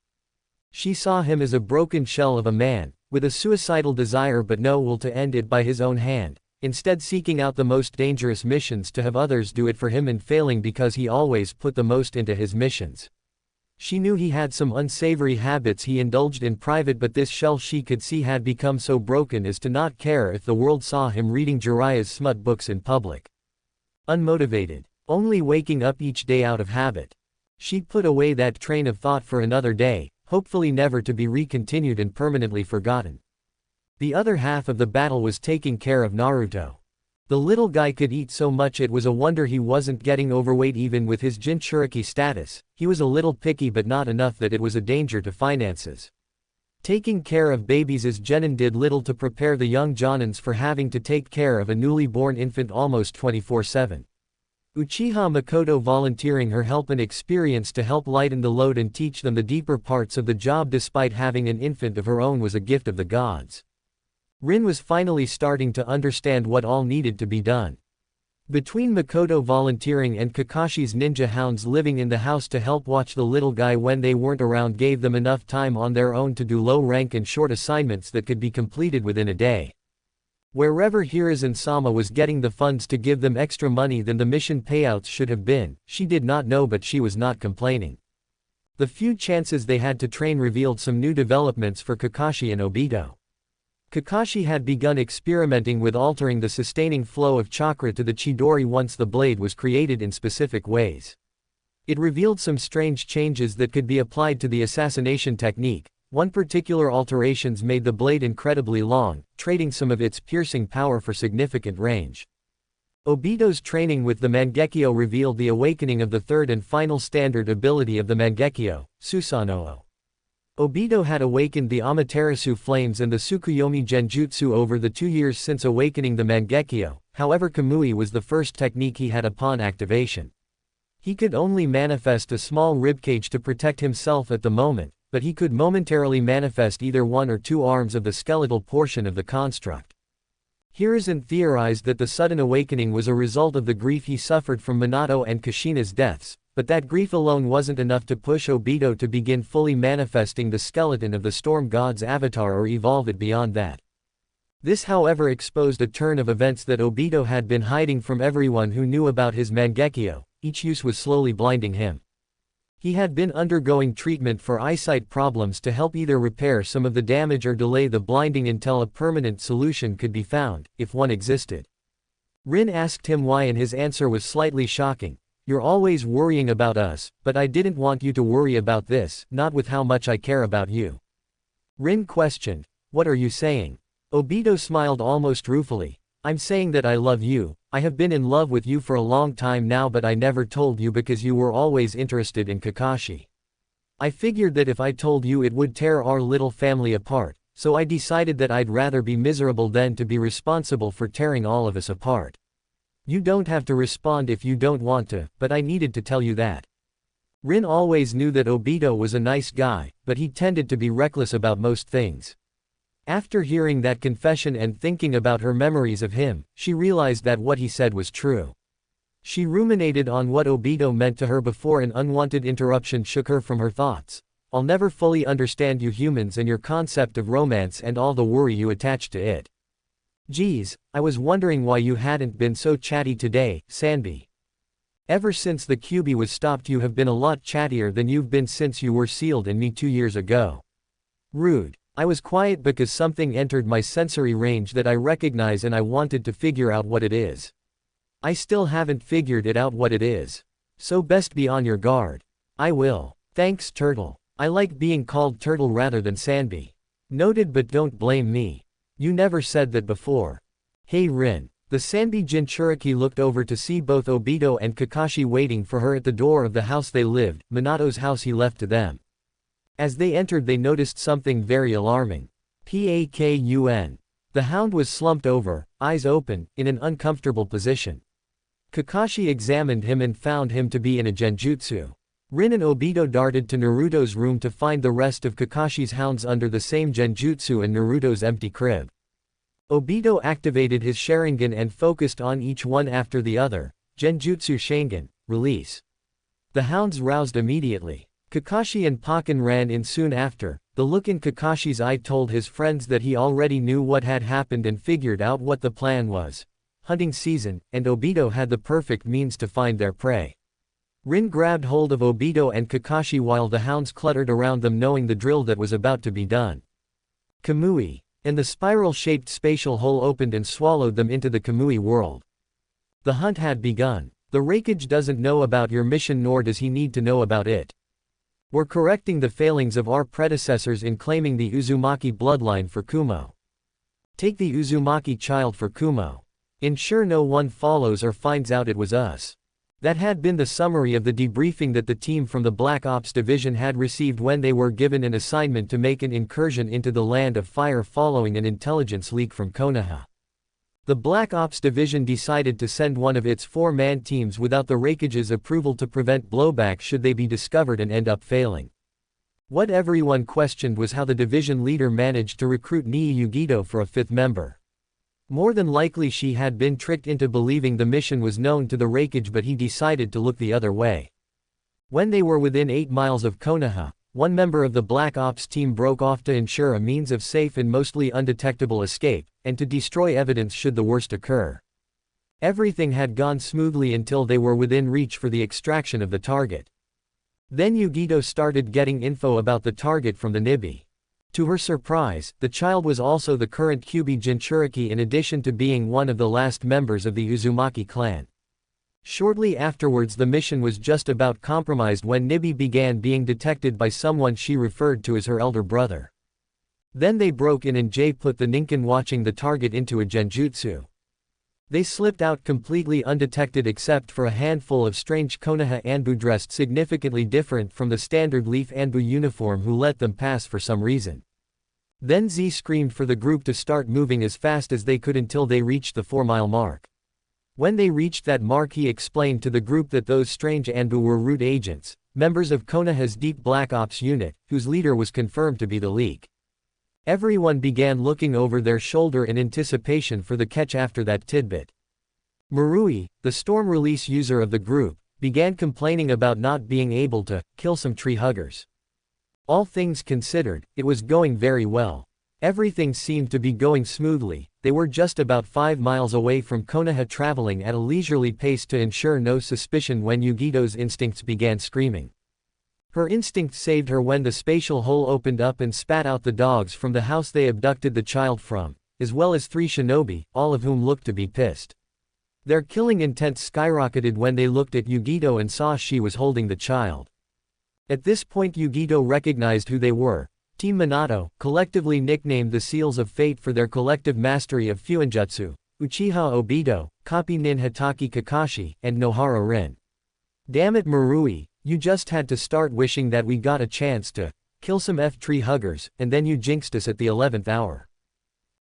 She saw him as a broken shell of a man, with a suicidal desire but no will to end it by his own hand, instead seeking out the most dangerous missions to have others do it for him and failing because he always put the most into his missions. She knew he had some unsavory habits he indulged in private but this shell she could see had become so broken as to not care if the world saw him reading Jiraiya's smut books in public. Unmotivated. Only waking up each day out of habit. She put away that train of thought for another day, hopefully never to be recontinued and permanently forgotten. The other half of the battle was taking care of Naruto. The little guy could eat so much it was a wonder he wasn't getting overweight even with his Jinchuriki status. He was a little picky but not enough that it was a danger to finances. Taking care of babies as Genin did little to prepare the young Jonins for having to take care of a newly born infant almost 24/7. Uchiha Makoto volunteering her help and experience to help lighten the load and teach them the deeper parts of the job despite having an infant of her own was a gift of the gods. Rin was finally starting to understand what all needed to be done. Between Makoto volunteering and Kakashi's ninja hounds living in the house to help watch the little guy when they weren't around gave them enough time on their own to do low rank and short assignments that could be completed within a day. Wherever Hiruzen-sama was getting the funds to give them extra money than the mission payouts should have been, she did not know but she was not complaining. The few chances they had to train revealed some new developments for Kakashi and Obito. Kakashi had begun experimenting with altering the sustaining flow of chakra to the Chidori once the blade was created in specific ways. It revealed some strange changes that could be applied to the assassination technique. One particular alterations made the blade incredibly long, trading some of its piercing power for significant range. Obito's training with the Mangekyo revealed the awakening of the third and final standard ability of the Mangekyo, Susanoo. Obito had awakened the Amaterasu flames and the Tsukuyomi Genjutsu over the 2 years since awakening the Mangekyo, however Kamui was the first technique he had upon activation. He could only manifest a small ribcage to protect himself at the moment, but he could momentarily manifest either one or two arms of the skeletal portion of the construct. Hiruzen theorized that the sudden awakening was a result of the grief he suffered from Minato and Kushina's deaths, but that grief alone wasn't enough to push Obito to begin fully manifesting the skeleton of the Storm God's avatar or evolve it beyond that. This however exposed a turn of events that Obito had been hiding from everyone who knew about his Mangekyo. Each use was slowly blinding him. He had been undergoing treatment for eyesight problems to help either repair some of the damage or delay the blinding until a permanent solution could be found, if one existed. Rin asked him why and his answer was slightly shocking. "You're always worrying about us, but I didn't want you to worry about this, not with how much I care about you." Rin questioned, "What are you saying?" Obito smiled almost ruefully. "I'm saying that I love you. I have been in love with you for a long time now, but I never told you because you were always interested in Kakashi. I figured that if I told you it would tear our little family apart, so I decided that I'd rather be miserable than to be responsible for tearing all of us apart. You don't have to respond if you don't want to, but I needed to tell you that." Rin always knew that Obito was a nice guy, but he tended to be reckless about most things. After hearing that confession and thinking about her memories of him, she realized that what he said was true. She ruminated on what Obito meant to her before an unwanted interruption shook her from her thoughts. "I'll never fully understand you humans and your concept of romance and all the worry you attach to it. Geez, I was wondering why you hadn't been so chatty today, Sanbi. Ever since the QB was stopped you have been a lot chattier than you've been since you were sealed in me 2 years ago." Rude. "I was quiet because something entered my sensory range that I recognize and I wanted to figure out what it is. I still haven't figured it out what it is. So best be on your guard." "I will. Thanks Turtle. I like being called Turtle rather than Sanbi." "Noted, but don't blame me. You never said that before." "Hey Rin." The Sanbi Jinchuriki looked over to see both Obito and Kakashi waiting for her at the door of the house they lived, Minato's house he left to them. As they entered they noticed something very alarming. Pakun. The hound was slumped over, eyes open, in an uncomfortable position. Kakashi examined him and found him to be in a genjutsu. Rin and Obito darted to Naruto's room to find the rest of Kakashi's hounds under the same genjutsu and Naruto's empty crib. Obito activated his Sharingan and focused on each one after the other. Genjutsu Sharingan, release. The hounds roused immediately. Kakashi and Pakken ran in soon after. The look in Kakashi's eye told his friends that he already knew what had happened and figured out what the plan was. Hunting season, and Obito had the perfect means to find their prey. Rin grabbed hold of Obito and Kakashi while the hounds cluttered around them knowing the drill that was about to be done. Kamui. And the spiral-shaped spatial hole opened and swallowed them into the Kamui world. The hunt had begun. The Raikage doesn't know about your mission nor does he need to know about it. We're correcting the failings of our predecessors in claiming the Uzumaki bloodline for Kumo. Take the Uzumaki child for Kumo. Ensure no one follows or finds out it was us. That had been the summary of the debriefing that the team from the Black Ops Division had received when they were given an assignment to make an incursion into the Land of Fire following an intelligence leak from Konoha. The Black Ops Division decided to send one of its 4-man teams without the Raikage's approval to prevent blowback should they be discovered and end up failing. What everyone questioned was how the division leader managed to recruit Nii Yugito for a 5th member. More than likely she had been tricked into believing the mission was known to the Raikage, but he decided to look the other way. When they were within 8 miles of Konoha, one member of the Black Ops team broke off to ensure a means of safe and mostly undetectable escape, and to destroy evidence should the worst occur. Everything had gone smoothly until they were within reach for the extraction of the target. Then Yugito started getting info about the target from the Nibi. To her surprise, the child was also the current Kyuubi Jinchuriki in addition to being one of the last members of the Uzumaki clan. Shortly afterwards the mission was just about compromised when Nibi began being detected by someone she referred to as her elder brother. Then they broke in and Jay put the Ninken watching the target into a genjutsu. They slipped out completely undetected except for a handful of strange Konoha Anbu dressed significantly different from the standard Leaf Anbu uniform who let them pass for some reason. Then Z screamed for the group to start moving as fast as they could until they reached the 4-mile mark. When they reached that mark he explained to the group that those strange Anbu were root agents, members of Konoha's Deep Black Ops unit, whose leader was confirmed to be the Leak. Everyone began looking over their shoulder in anticipation for the catch after that tidbit. Marui, the storm release user of the group, began complaining about not being able to kill some tree huggers. All things considered, it was going very well. Everything seemed to be going smoothly. They were just about 5 miles away from Konoha, traveling at a leisurely pace to ensure no suspicion when Yugito's instincts began screaming. Her instinct saved her when the spatial hole opened up and spat out the dogs from the house they abducted the child from, as well as 3 shinobi, all of whom looked to be pissed. Their killing intent skyrocketed when they looked at Yugito and saw she was holding the child. At this point Yugito recognized who they were, Team Minato, collectively nicknamed the Seals of Fate for their collective mastery of Fuinjutsu, Uchiha Obito, Copy Nin Hitaki Kakashi, and Nohara Rin. Damn it Marui, you just had to start wishing that we got a chance to kill some tree huggers, and then you jinxed us at the 11th hour.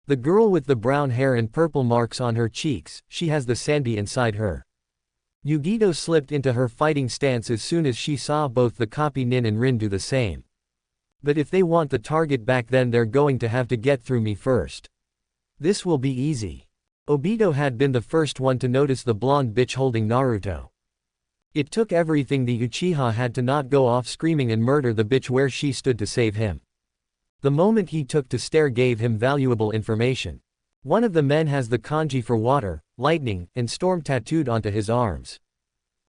The girl with the brown hair and purple marks on her cheeks, she has the Sandy inside her. Yugito slipped into her fighting stance as soon as she saw both the Copy Nin and Rin do the same. But if they want the target back then they're going to have to get through me first. This will be easy. Obito had been the first one to notice the blonde bitch holding Naruto. It took everything the Uchiha had to not go off screaming and murder the bitch where she stood to save him. The moment he took to stare gave him valuable information. One of the men has the kanji for water, lightning, and storm tattooed onto his arms.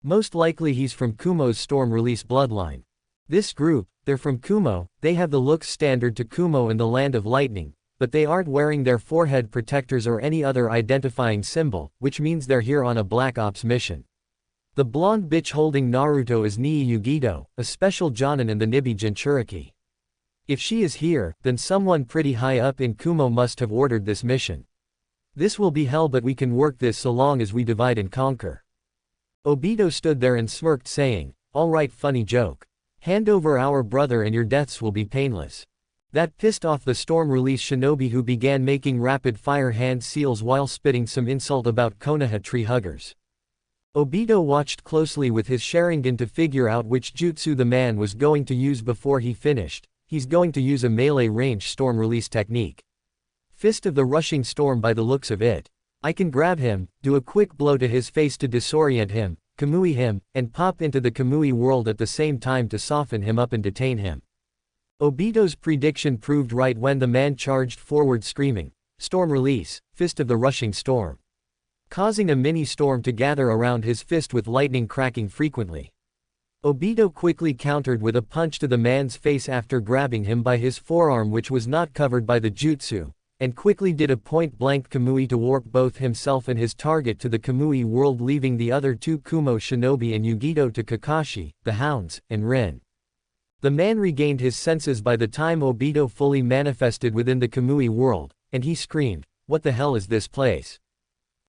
Most likely he's from Kumo's storm release bloodline. This group, they're from Kumo, they have the looks standard to Kumo in the land of lightning, but they aren't wearing their forehead protectors or any other identifying symbol, which means they're here on a Black Ops mission. The blonde bitch holding Naruto is Nii Yugito, a special Jonin in the Nibi Jinchuriki. If she is here, then someone pretty high up in Kumo must have ordered this mission. This will be hell but we can work this so long as we divide and conquer. Obito stood there and smirked saying, alright funny joke. Hand over our brother and your deaths will be painless. That pissed off the storm release shinobi who began making rapid fire hand seals while spitting some insult about Konoha tree huggers. Obito watched closely with his Sharingan to figure out which jutsu the man was going to use before he finished. He's going to use a melee range storm release technique. Fist of the rushing storm by the looks of it. I can grab him, do a quick blow to his face to disorient him, Kamui him, and pop into the Kamui world at the same time to soften him up and detain him. Obito's prediction proved right when the man charged forward screaming, storm release, fist of the rushing storm, causing a mini storm to gather around his fist with lightning cracking frequently. Obito quickly countered with a punch to the man's face after grabbing him by his forearm which was not covered by the jutsu, and quickly did a point-blank Kamui to warp both himself and his target to the Kamui world, leaving the other 2 Kumo shinobi and Yugito to Kakashi, the Hounds, and Rin. The man regained his senses by the time Obito fully manifested within the Kamui world, and he screamed, "What the hell is this place?"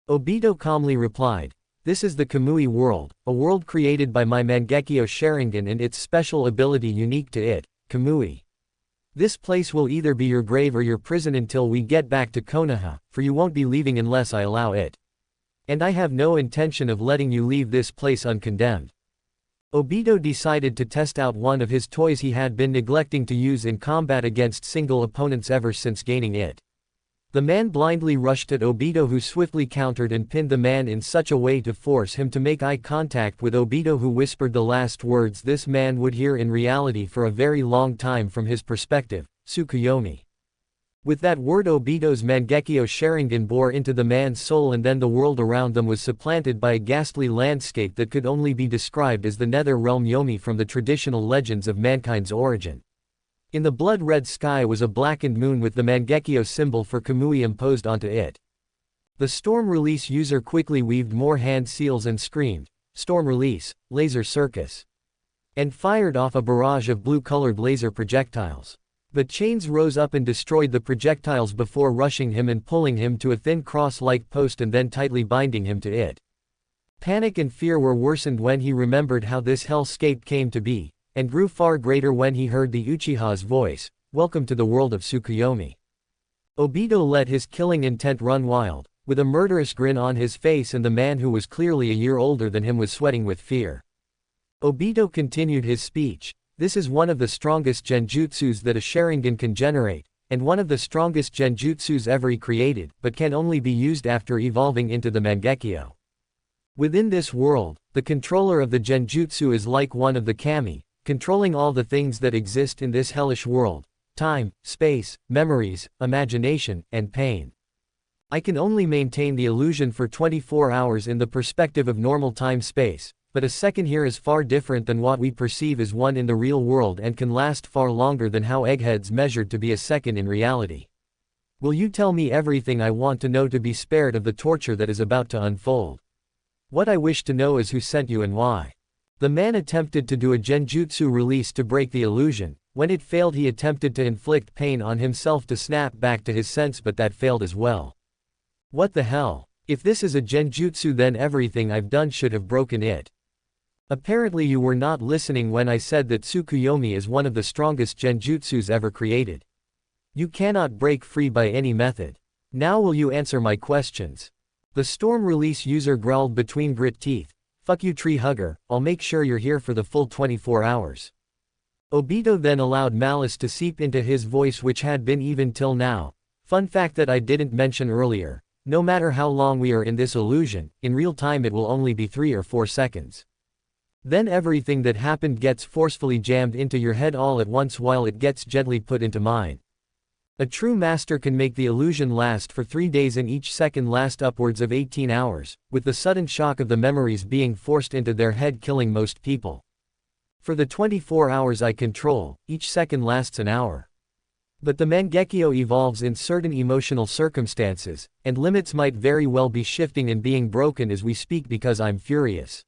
Obito calmly replied, "This is the Kamui world, a world created by my Mangekyo Sharingan and its special ability unique to it, Kamui. This place will either be your grave or your prison until we get back to Konoha, for you won't be leaving unless I allow it. And I have no intention of letting you leave this place uncondemned." Obito decided to test out one of his toys he had been neglecting to use in combat against single opponents ever since gaining it. The man blindly rushed at Obito who swiftly countered and pinned the man in such a way to force him to make eye contact with Obito, who whispered the last words this man would hear in reality for a very long time from his perspective, "Tsukuyomi." With that word Obito's Mangekyo Sharingan bore into the man's soul, and then the world around them was supplanted by a ghastly landscape that could only be described as the Nether Realm Yomi from the traditional legends of mankind's origin. In the blood-red sky was a blackened moon with the Mangekyo symbol for Kamui imposed onto it. The Storm Release user quickly weaved more hand seals and screamed, "Storm Release, Laser Circus!" and fired off a barrage of blue-colored laser projectiles. But chains rose up and destroyed the projectiles before rushing him and pulling him to a thin cross-like post and then tightly binding him to it. Panic and fear were worsened when he remembered how this hellscape came to be, and grew far greater when he heard the Uchiha's voice, "Welcome to the world of Tsukuyomi." Obito let his killing intent run wild, with a murderous grin on his face, and the man who was clearly a year older than him was sweating with fear. Obito continued his speech. "This is one of the strongest genjutsus that a Sharingan can generate, and one of the strongest genjutsus ever created, but can only be used after evolving into the Mangekyo. Within this world, the controller of the genjutsu is like one of the kami, controlling all the things that exist in this hellish world: time, space, memories, imagination, and pain. I can only maintain the illusion for 24 hours in the perspective of normal time-space. But a second here is far different than what we perceive as one in the real world and can last far longer than how eggheads measured to be a second in reality. Will you tell me everything I want to know to be spared of the torture that is about to unfold? What I wish to know is who sent you and why." The man attempted to do a genjutsu release to break the illusion. When it failed, he attempted to inflict pain on himself to snap back to his sense, but that failed as well. What the hell? If this is a genjutsu, then everything I've done should have broken it. Apparently you were not listening when I said that Tsukuyomi is one of the strongest genjutsus ever created. You cannot break free by any method. Now will you answer my questions? The Storm Release user growled between grit teeth, "Fuck you, tree hugger, I'll make sure you're here for the full 24 hours. Obito then allowed malice to seep into his voice, which had been even till now. Fun fact that I didn't mention earlier: no matter how long we are in this illusion, in real time it will only be 3 or 4 seconds. Then everything that happened gets forcefully jammed into your head all at once while it gets gently put into mine. A true master can make the illusion last for 3 days and each second last upwards of 18 hours, with the sudden shock of the memories being forced into their head killing most people. For the 24 hours I control, each second lasts an hour. But the Mangekyo evolves in certain emotional circumstances, and limits might very well be shifting and being broken as we speak because I'm furious.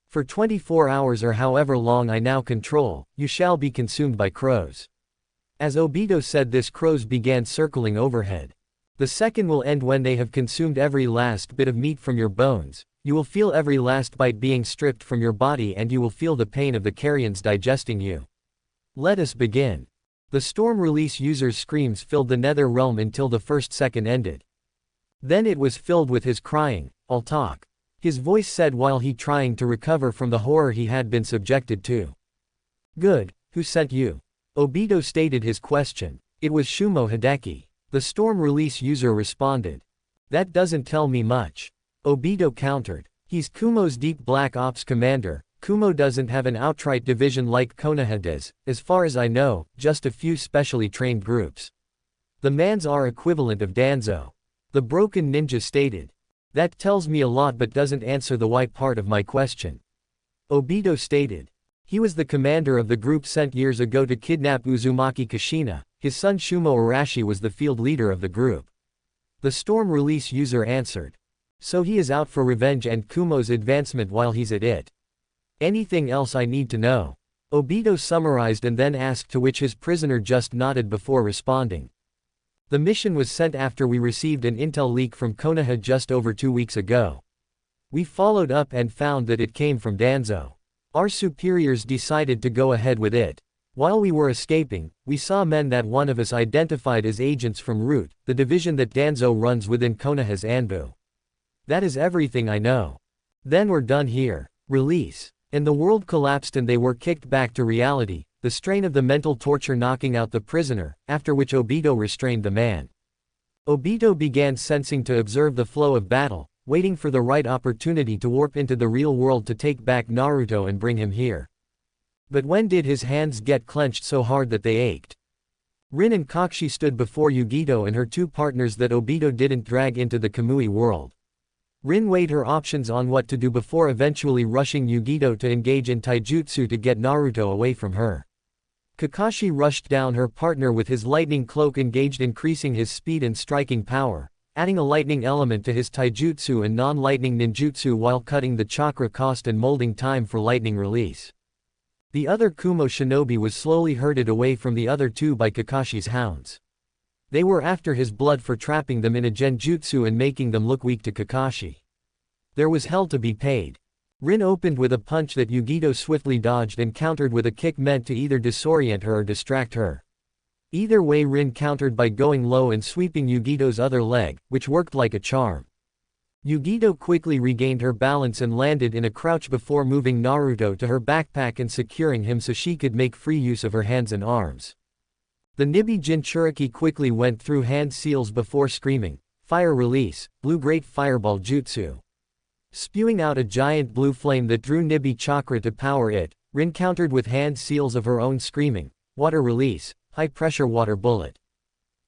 For 24 hours or however long I now control, you shall be consumed by crows." As Obito said this, crows began circling overhead. "The second will end when they have consumed every last bit of meat from your bones. You will feel every last bite being stripped from your body, and you will feel the pain of the carrions digesting you. Let us begin." The Storm Release user's screams filled the Nether Realm until the first second ended. Then it was filled with his crying, "I'll talk," his voice said while he trying to recover from the horror he had been subjected to. "Good, who sent you?" Obito stated his question. "It was Shumo Hideki," the Storm Release user responded. "That doesn't tell me much," Obito countered. "He's Kumo's Deep Black Ops commander. Kumo doesn't have an outright division like Konoha does, as far as I know, just a few specially trained groups. The man's our equivalent of Danzo," the broken ninja stated. "That tells me a lot but doesn't answer the why part of my question," Obito stated. "He was the commander of the group sent years ago to kidnap Uzumaki Kushina. His son Shumo Arashi was the field leader of the group," the Storm Release user answered. "So he is out for revenge and Kumo's advancement while he's at it. Anything else I need to know?" Obito summarized and then asked, to which his prisoner just nodded before responding. "The mission was sent after we received an intel leak from Konoha just over 2 weeks ago. We followed up and found that it came from Danzo. Our superiors decided to go ahead with it. While we were escaping, we saw men that one of us identified as agents from Root, the division that Danzo runs within Konoha's Anbu. That is everything I know. Then we're done here. Release." And the world collapsed and they were kicked back to reality, the strain of the mental torture knocking out the prisoner, after which Obito restrained the man. Obito began sensing to observe the flow of battle, waiting for the right opportunity to warp into the real world to take back Naruto and bring him here. But when did his hands get clenched so hard that they ached? Rin and Kakashi stood before Yugito and her two partners that Obito didn't drag into the Kamui world. Rin weighed her options on what to do before eventually rushing Yugito to engage in taijutsu to get Naruto away from her. Kakashi rushed down her partner with his lightning cloak, engaged, increasing his speed and striking power, adding a lightning element to his taijutsu and non-lightning ninjutsu while cutting the chakra cost and molding time for lightning release. The other Kumo shinobi was slowly herded away from the other two by Kakashi's hounds. They were after his blood for trapping them in a genjutsu and making them look weak to Kakashi. There was hell to be paid. Rin opened with a punch that Yugito swiftly dodged and countered with a kick meant to either disorient her or distract her. Either way, Rin countered by going low and sweeping Yugito's other leg, which worked like a charm. Yugito quickly regained her balance and landed in a crouch before moving Naruto to her backpack and securing him so she could make free use of her hands and arms. The Nibi Jinchuriki quickly went through hand seals before screaming, "Fire release, blue great fireball jutsu." Spewing out a giant blue flame that drew Nibi chakra to power it, Rin countered with hand seals of her own, screaming, "Water release, high pressure water bullet."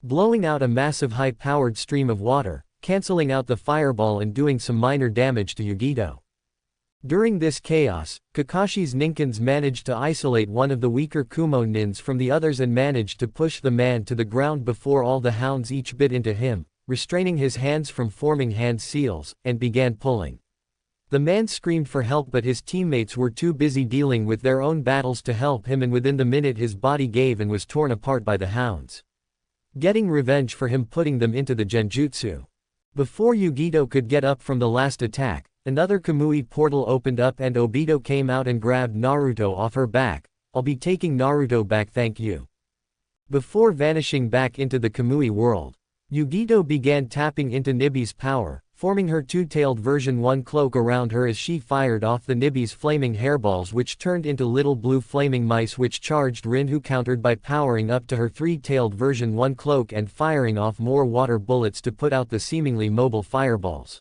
Blowing out a massive high-powered stream of water, cancelling out the fireball and doing some minor damage to Yugito. During this chaos, Kakashi's Ninkins managed to isolate one of the weaker Kumo nins from the others and managed to push the man to the ground before all the hounds each bit into him, restraining his hands from forming hand seals, and began pulling. The man screamed for help, but his teammates were too busy dealing with their own battles to help him, and within the minute his body gave and was torn apart by the hounds, getting revenge for him putting them into the genjutsu. Before Yugito could get up from the last attack, another Kamui portal opened up and Obito came out and grabbed Naruto off her back. "I'll be taking Naruto back, thank you." Before vanishing back into the Kamui world, Yugito began tapping into Nibi's power, forming her two-tailed version 1 cloak around her as she fired off the Nibi's flaming hairballs, which turned into little blue flaming mice which charged Rin, who countered by powering up to her three-tailed version 1 cloak and firing off more water bullets to put out the seemingly mobile fireballs.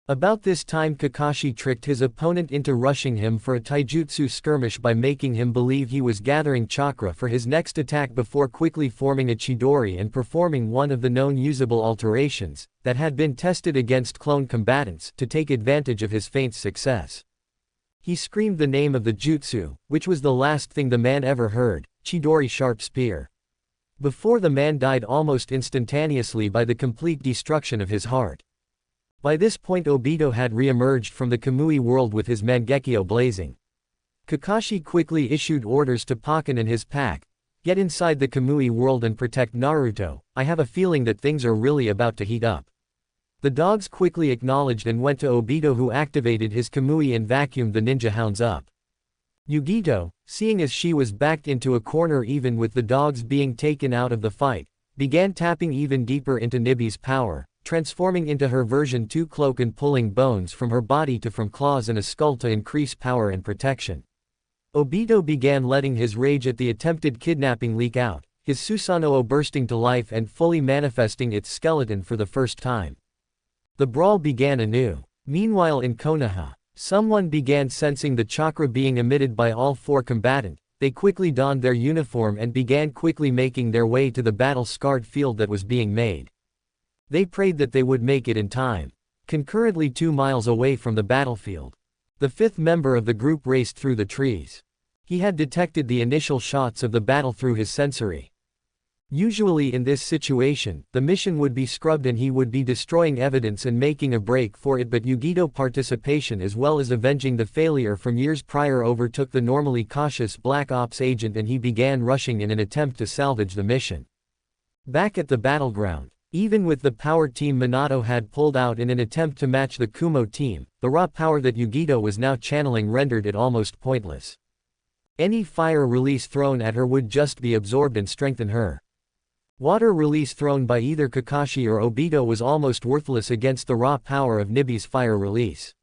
About this time, Kakashi tricked his opponent into rushing him for a taijutsu skirmish by making him believe he was gathering chakra for his next attack before quickly forming a chidori and performing one of the known usable alterations that had been tested against clone combatants to take advantage of his feint's success. He screamed the name of the jutsu, which was the last thing the man ever heard, Chidori Sharp Spear. Before the man died almost instantaneously by the complete destruction of his heart. By this point Obito had re-emerged from the Kamui world with his Mangekyo blazing. Kakashi quickly issued orders to Pakken and his pack, "Get inside the Kamui world and protect Naruto, I have a feeling that things are really about to heat up." The dogs quickly acknowledged and went to Obito, who activated his Kamui and vacuumed the ninja hounds up. Yugito, seeing as she was backed into a corner even with the dogs being taken out of the fight, began tapping even deeper into Nibi's power, transforming into her version 2 cloak and pulling bones from her body to from claws and a skull to increase power and protection. Obito began letting his rage at the attempted kidnapping leak out, his Susanoo bursting to life and fully manifesting its skeleton for the first time. The brawl began anew. Meanwhile in Konoha, someone began sensing the chakra being emitted by all four combatants. They quickly donned their uniform and began quickly making their way to the battle-scarred field that was being made. They prayed that they would make it in time. Concurrently 2 miles away from the battlefield, the fifth member of the group raced through the trees. He had detected the initial shots of the battle through his sensory. Usually in this situation, the mission would be scrubbed and he would be destroying evidence and making a break for it, but Yugito's participation as well as avenging the failure from years prior overtook the normally cautious Black Ops agent, and he began rushing in an attempt to salvage the mission. Back at the battleground, even with the power team Minato had pulled out in an attempt to match the Kumo team, the raw power that Yugito was now channeling rendered it almost pointless. Any fire release thrown at her would just be absorbed and strengthen her. Water release thrown by either Kakashi or Obito was almost worthless against the raw power of Nibi's fire release.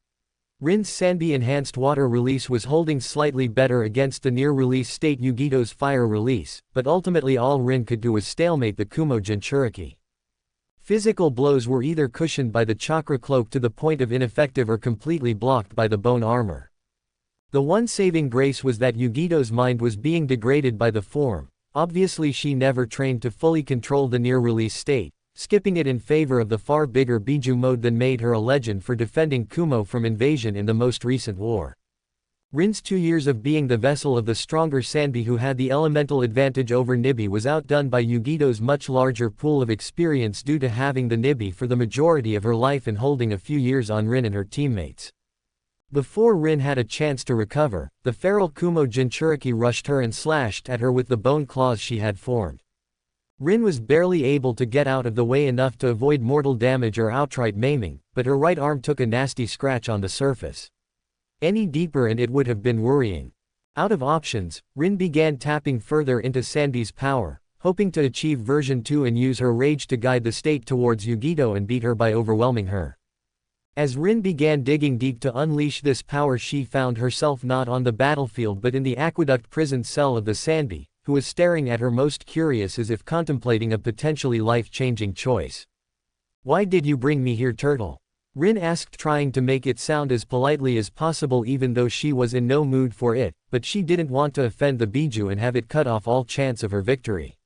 Rin's Sanbi enhanced water release was holding slightly better against the near-release state Yugito's fire release, but ultimately all Rin could do was stalemate the Kumo Jinchuriki. Physical blows were either cushioned by the chakra cloak to the point of ineffective or completely blocked by the bone armor. The one saving grace was that Yugito's mind was being degraded by the form, Obviously she never trained to fully control the near-release state, skipping it in favor of the far bigger Biju mode that made her a legend for defending Kumo from invasion in the most recent war. Rin's 2 years of being the vessel of the stronger Sanbi who had the elemental advantage over Nibi was outdone by Yugito's much larger pool of experience due to having the Nibi for the majority of her life and holding a few years on Rin and her teammates. Before Rin had a chance to recover, the feral Kumo Jinchuriki rushed her and slashed at her with the bone claws she had formed. Rin was barely able to get out of the way enough to avoid mortal damage or outright maiming, but her right arm took a nasty scratch on the surface. Any deeper and it would have been worrying. Out of options, Rin began tapping further into Sanbi's power, hoping to achieve version 2 and use her rage to guide the state towards Yugito and beat her by overwhelming her. As Rin began digging deep to unleash this power, she found herself not on the battlefield but in the aqueduct prison cell of the Sanbi, who was staring at her most curious as if contemplating a potentially life-changing choice. "Why did you bring me here, turtle?" Rin asked, trying to make it sound as politely as possible even though she was in no mood for it, but she didn't want to offend the Biju and have it cut off all chance of her victory.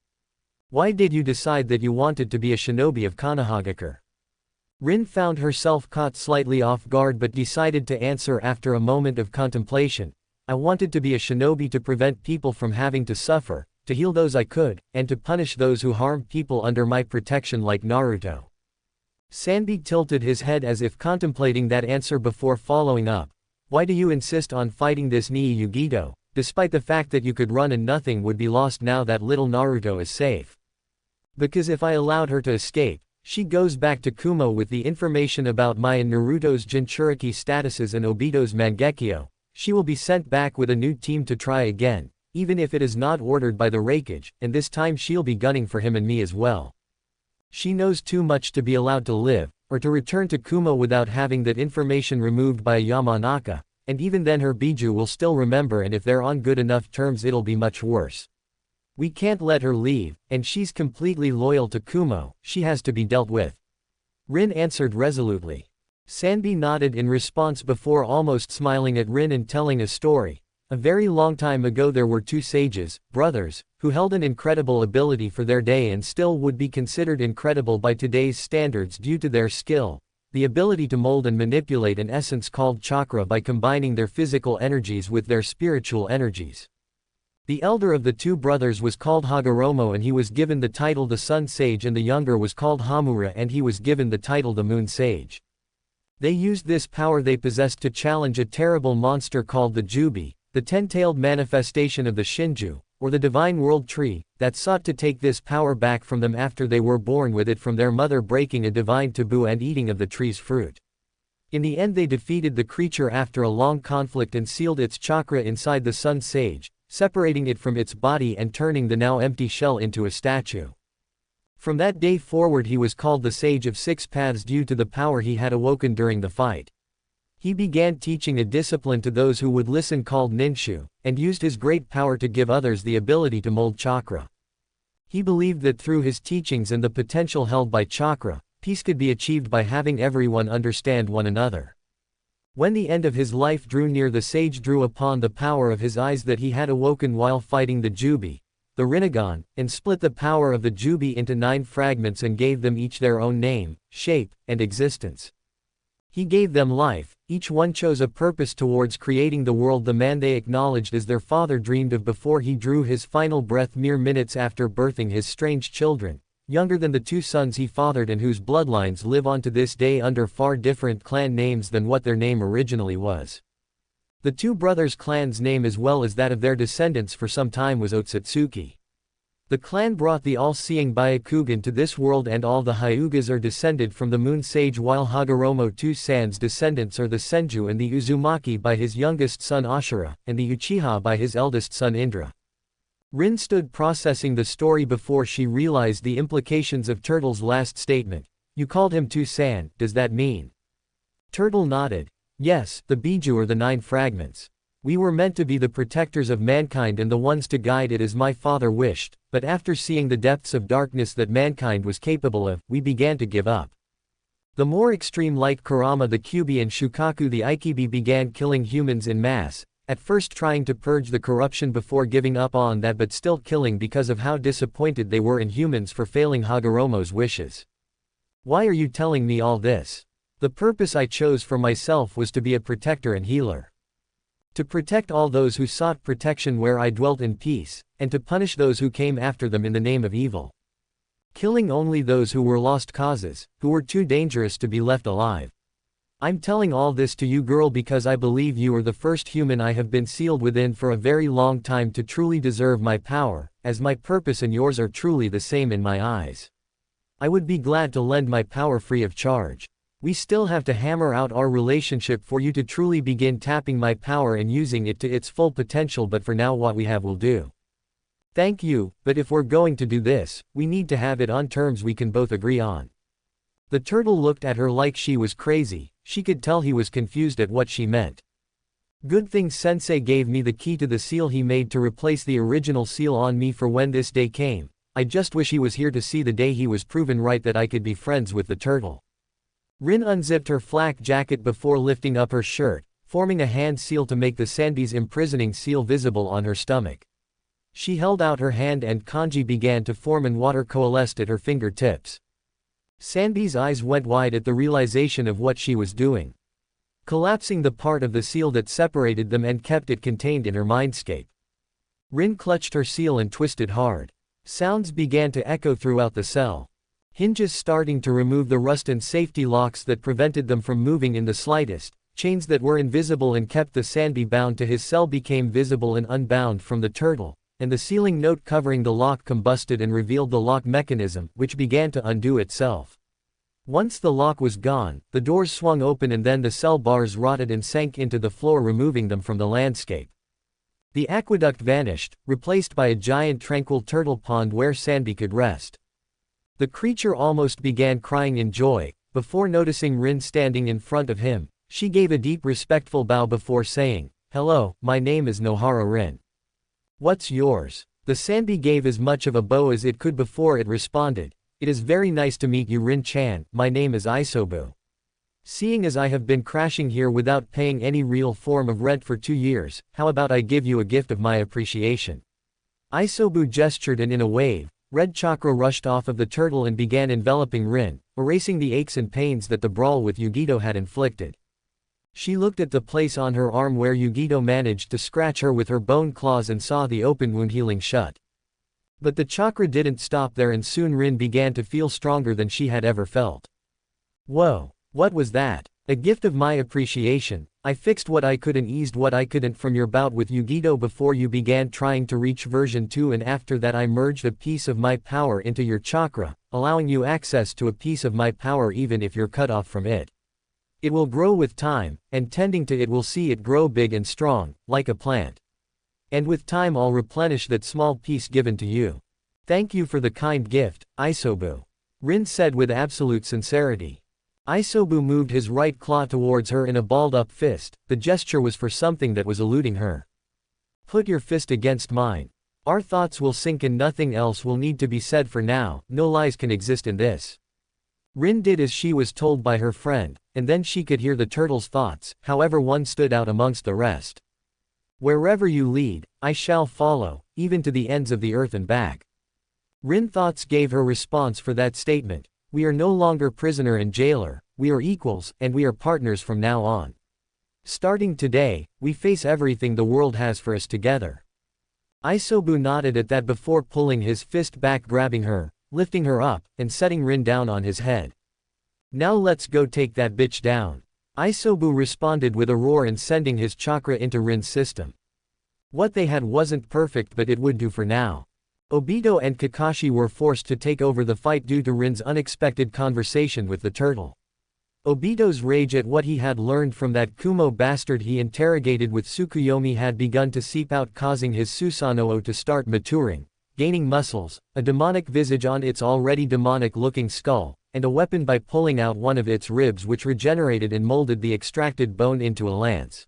"Why did you decide that you wanted to be a shinobi of Konoha?" Rin found herself caught slightly off guard but decided to answer after a moment of contemplation. "I wanted to be a shinobi to prevent people from having to suffer, to heal those I could, and to punish those who harmed people under my protection like Naruto." Sanbi tilted his head as if contemplating that answer before following up. "Why do you insist on fighting this Nii Yugito, despite the fact that you could run and nothing would be lost now that little Naruto is safe?" "Because if I allowed her to escape, she goes back to Kumo with the information about my and Naruto's Jinchuriki statuses and Obito's Mangekyo. She will be sent back with a new team to try again, even if it is not ordered by the Raikage, and this time she'll be gunning for him and me as well. She knows too much to be allowed to live, or to return to Kumo without having that information removed by a Yamanaka, and even then her Biju will still remember, and if they're on good enough terms it'll be much worse. We can't let her leave, and she's completely loyal to Kumo, she has to be dealt with." Rin answered resolutely. Sanbi nodded in response before almost smiling at Rin and telling a story. A very long time ago there were two sages, brothers, who held an incredible ability for their day and still would be considered incredible by today's standards due to their skill, the ability to mold and manipulate an essence called chakra by combining their physical energies with their spiritual energies. The elder of the two brothers was called Hagoromo and he was given the title the Sun Sage, and the younger was called Hamura and he was given the title the Moon Sage. They used this power they possessed to challenge a terrible monster called the Jubi, the ten-tailed manifestation of the Shinju, or the Divine World Tree, that sought to take this power back from them after they were born with it from their mother breaking a divine taboo and eating of the tree's fruit. In the end they defeated the creature after a long conflict and sealed its chakra inside the Sun Sage, separating it from its body and turning the now empty shell into a statue. From that day forward he was called the Sage of Six Paths due to the power he had awoken during the fight. He began teaching a discipline to those who would listen called Ninshu, and used his great power to give others the ability to mold chakra. He believed that through his teachings and the potential held by chakra, peace could be achieved by having everyone understand one another. When the end of his life drew near, the sage drew upon the power of his eyes that he had awoken while fighting the Jubi, the Rinnegan, and split the power of the Jubi into 9 fragments and gave them each their own name, shape, and existence. He gave them life, each one chose a purpose towards creating the world the man they acknowledged as their father dreamed of before he drew his final breath mere minutes after birthing his strange children, younger than the 2 sons he fathered and whose bloodlines live on to this day under far different clan names than what their name originally was. The 2 brothers' clan's name as well as that of their descendants for some time was Otsutsuki. The clan brought the all-seeing Byakugan to this world, and all the Hyugas are descended from the Moon Sage, while Hagoromo 2 San's descendants are the Senju and the Uzumaki by his youngest son Ashura, and the Uchiha by his eldest son Indra. Rin stood processing the story before she realized the implications of Turtle's last statement. "You called him 2 San, does that mean?" Turtle nodded. "Yes, the Biju are the 9 fragments. We were meant to be the protectors of mankind and the ones to guide it as my father wished, but after seeing the depths of darkness that mankind was capable of, we began to give up. The more extreme like Kurama the Kyubi and Shukaku the Ikibi began killing humans in mass, at first trying to purge the corruption before giving up on that but still killing because of how disappointed they were in humans for failing Hagoromo's wishes. Why are you telling me all this? The purpose I chose for myself was to be a protector and healer. To protect all those who sought protection where I dwelt in peace, and to punish those who came after them in the name of evil. Killing only those who were lost causes, who were too dangerous to be left alive. I'm telling all this to you, girl, because I believe you are the first human I have been sealed within for a very long time to truly deserve my power, as my purpose and yours are truly the same in my eyes. I would be glad to lend my power free of charge. We still have to hammer out our relationship for you to truly begin tapping my power and using it to its full potential, but for now what we have will do. Thank you, but if we're going to do this, we need to have it on terms we can both agree on. The turtle looked at her like she was crazy. She could tell he was confused at what she meant. Good thing Sensei gave me the key to the seal he made to replace the original seal on me for when this day came. I just wish he was here to see the day he was proven right that I could be friends with the turtle. Rin unzipped her flak jacket before lifting up her shirt, forming a hand seal to make the Sanbi's imprisoning seal visible on her stomach. She held out her hand and kanji began to form and water coalesced at her fingertips. Sanbi's eyes went wide at the realization of what she was doing. Collapsing the part of the seal that separated them and kept it contained in her mindscape. Rin clutched her seal and twisted hard. Sounds began to echo throughout the cell. Hinges starting to remove the rust and safety locks that prevented them from moving in the slightest. Chains that were invisible and kept the Sanbi bound to his cell became visible and unbound from the turtle, and the sealing note covering the lock combusted and revealed the lock mechanism, which began to undo itself. Once the lock was gone, the doors swung open and then the cell bars rotted and sank into the floor, removing them from the landscape. The aqueduct vanished, replaced by a giant tranquil turtle pond where Sanbi could rest. The creature almost began crying in joy. Before noticing Rin standing in front of him, she gave a deep respectful bow before saying, "Hello, my name is Nohara Rin. What's yours?" The Sanbi gave as much of a bow as it could before it responded, "It is very nice to meet you, Rin-chan. My name is Isobu. Seeing as I have been crashing here without paying any real form of rent for 2 years, how about I give you a gift of my appreciation?" Isobu gestured and in a wave, red chakra rushed off of the turtle and began enveloping Rin, erasing the aches and pains that the brawl with Yugito had inflicted. She looked at the place on her arm where Yugito managed to scratch her with her bone claws and saw the open wound healing shut. But the chakra didn't stop there and soon Rin began to feel stronger than she had ever felt. Whoa, what was that? A gift of my appreciation. I fixed what I could and eased what I couldn't from your bout with Yugito before you began trying to reach version 2, and after that I merged a piece of my power into your chakra, allowing you access to a piece of my power even if you're cut off from it. It will grow with time, and tending to it will see it grow big and strong, like a plant. And with time I'll replenish that small piece given to you. Thank you for the kind gift, Isobu. Rin said with absolute sincerity. Isobu moved his right claw towards her in a balled-up fist. The gesture was for something that was eluding her. Put your fist against mine. Our thoughts will sink and nothing else will need to be said for now. No lies can exist in this. Rin did as she was told by her friend, and then she could hear the turtle's thoughts, however one stood out amongst the rest. Wherever you lead, I shall follow, even to the ends of the earth and back. Rin thoughts gave her response for that statement. We are no longer prisoner and jailer, we are equals, and we are partners from now on. Starting today, we face everything the world has for us together. Isobu nodded at that before pulling his fist back, grabbing her, lifting her up, and setting Rin down on his head. Now let's go take that bitch down. Isobu responded with a roar and sending his chakra into Rin's system. What they had wasn't perfect, but it would do for now. Obito and Kakashi were forced to take over the fight due to Rin's unexpected conversation with the turtle. Obito's rage at what he had learned from that Kumo bastard he interrogated with Tsukuyomi had begun to seep out, causing his Susanoo to start maturing, gaining muscles, a demonic visage on its already demonic-looking skull, and a weapon by pulling out one of its ribs, which regenerated and molded the extracted bone into a lance.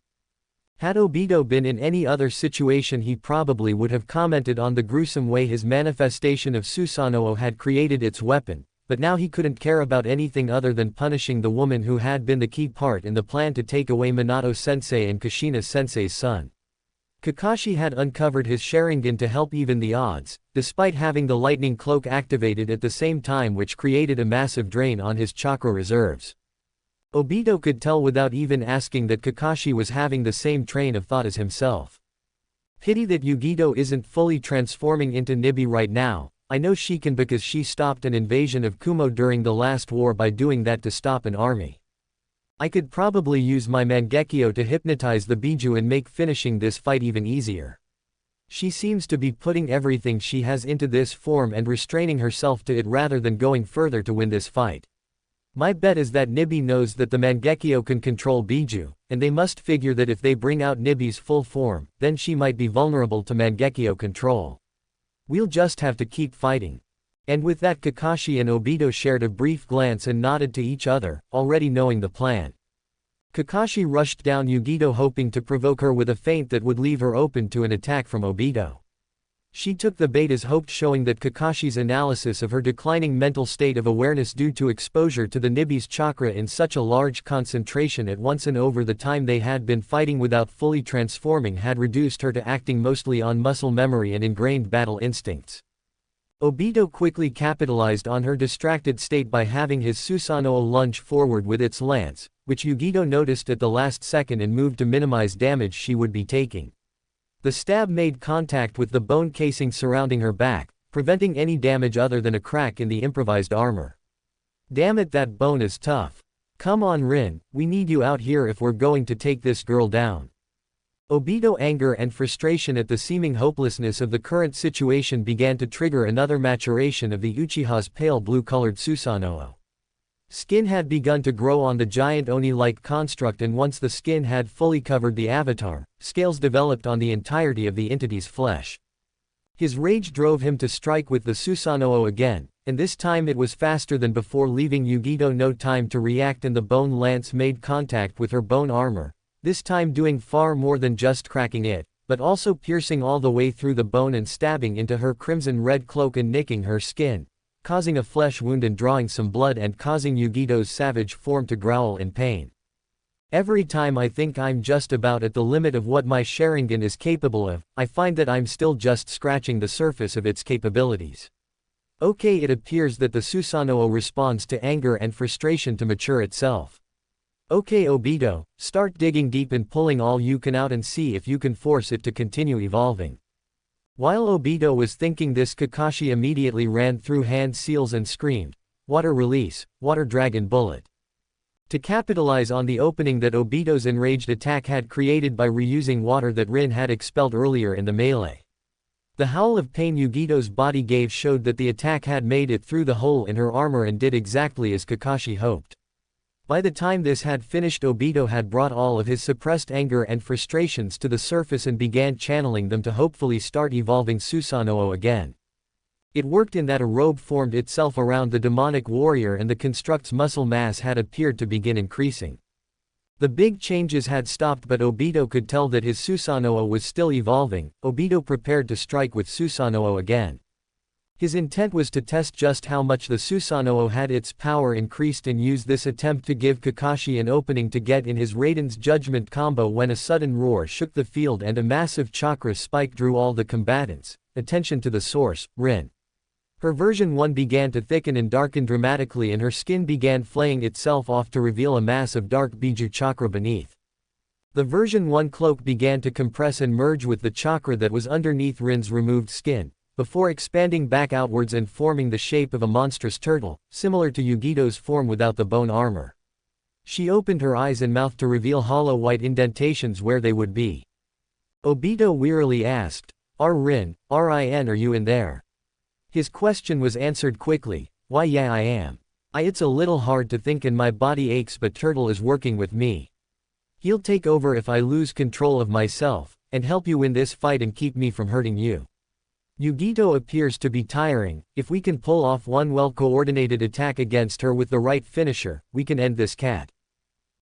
Had Obito been in any other situation, he probably would have commented on the gruesome way his manifestation of Susanoo had created its weapon, but now he couldn't care about anything other than punishing the woman who had been the key part in the plan to take away Minato-sensei and Kushina-sensei's son. Kakashi had uncovered his Sharingan to help even the odds, despite having the lightning cloak activated at the same time, which created a massive drain on his chakra reserves. Obito could tell without even asking that Kakashi was having the same train of thought as himself. Pity that Yugito isn't fully transforming into Nibi right now. I know she can because she stopped an invasion of Kumo during the last war by doing that to stop an army. I could probably use my Mangekyo to hypnotize the Biju and make finishing this fight even easier. She seems to be putting everything she has into this form and restraining herself to it rather than going further to win this fight. My bet is that Nibi knows that the Mangekyo can control Biju, and they must figure that if they bring out Nibi's full form, then she might be vulnerable to Mangekyo control. We'll just have to keep fighting. And with that, Kakashi and Obito shared a brief glance and nodded to each other, already knowing the plan. Kakashi rushed down Yugito hoping to provoke her with a feint that would leave her open to an attack from Obito. She took the bait as hoped, showing that Kakashi's analysis of her declining mental state of awareness due to exposure to the Nibi's chakra in such a large concentration at once and over the time they had been fighting without fully transforming had reduced her to acting mostly on muscle memory and ingrained battle instincts. Obito quickly capitalized on her distracted state by having his Susanoo lunge forward with its lance, which Yugito noticed at the last second and moved to minimize damage she would be taking. The stab made contact with the bone casing surrounding her back, preventing any damage other than a crack in the improvised armor. Damn it, that bone is tough. Come on Rin, we need you out here if we're going to take this girl down. Obito's anger and frustration at the seeming hopelessness of the current situation began to trigger another maturation of the Uchiha's pale blue-colored Susanoo. Skin had begun to grow on the giant Oni-like construct, and once the skin had fully covered the avatar, scales developed on the entirety of the entity's flesh. His rage drove him to strike with the Susanoo again, and this time it was faster than before, leaving Yugito no time to react, and the bone lance made contact with her bone armor, this time doing far more than just cracking it, but also piercing all the way through the bone and stabbing into her crimson-red cloak and nicking her skin, causing a flesh wound and drawing some blood and causing Yugito's savage form to growl in pain. Every time I think I'm just about at the limit of what my Sharingan is capable of, I find that I'm still just scratching the surface of its capabilities. Okay, it appears that the Susanoo responds to anger and frustration to mature itself. Okay Obito, start digging deep and pulling all you can out and see if you can force it to continue evolving. While Obito was thinking this, Kakashi immediately ran through hand seals and screamed, "Water release, water dragon bullet." To capitalize on the opening that Obito's enraged attack had created by reusing water that Rin had expelled earlier in the melee. The howl of pain Yugito's body gave showed that the attack had made it through the hole in her armor and did exactly as Kakashi hoped. By the time this had finished, Obito had brought all of his suppressed anger and frustrations to the surface and began channeling them to hopefully start evolving Susanoo again. It worked in that a robe formed itself around the demonic warrior and the construct's muscle mass had appeared to begin increasing. The big changes had stopped, but Obito could tell that his Susanoo was still evolving. Obito prepared to strike with Susanoo again. His intent was to test just how much the Susanoo had its power increased and use this attempt to give Kakashi an opening to get in his Raiden's Judgment combo when a sudden roar shook the field and a massive chakra spike drew all the combatants' attention to the source, Rin. Her version 1 began to thicken and darken dramatically, and her skin began flaying itself off to reveal a mass of dark Biju chakra beneath. The version 1 cloak began to compress and merge with the chakra that was underneath Rin's removed skin, before expanding back outwards and forming the shape of a monstrous turtle, similar to Yugito's form without the bone armor. She opened her eyes and mouth to reveal hollow white indentations where they would be. Obito wearily asked, "Rin, are you in there?" His question was answered quickly, "Why yeah, I am. It's a little hard to think and my body aches, but Turtle is working with me. He'll take over if I lose control of myself, and help you win this fight and keep me from hurting you. Yugito appears to be tiring. If we can pull off one well-coordinated attack against her with the right finisher, we can end this cat."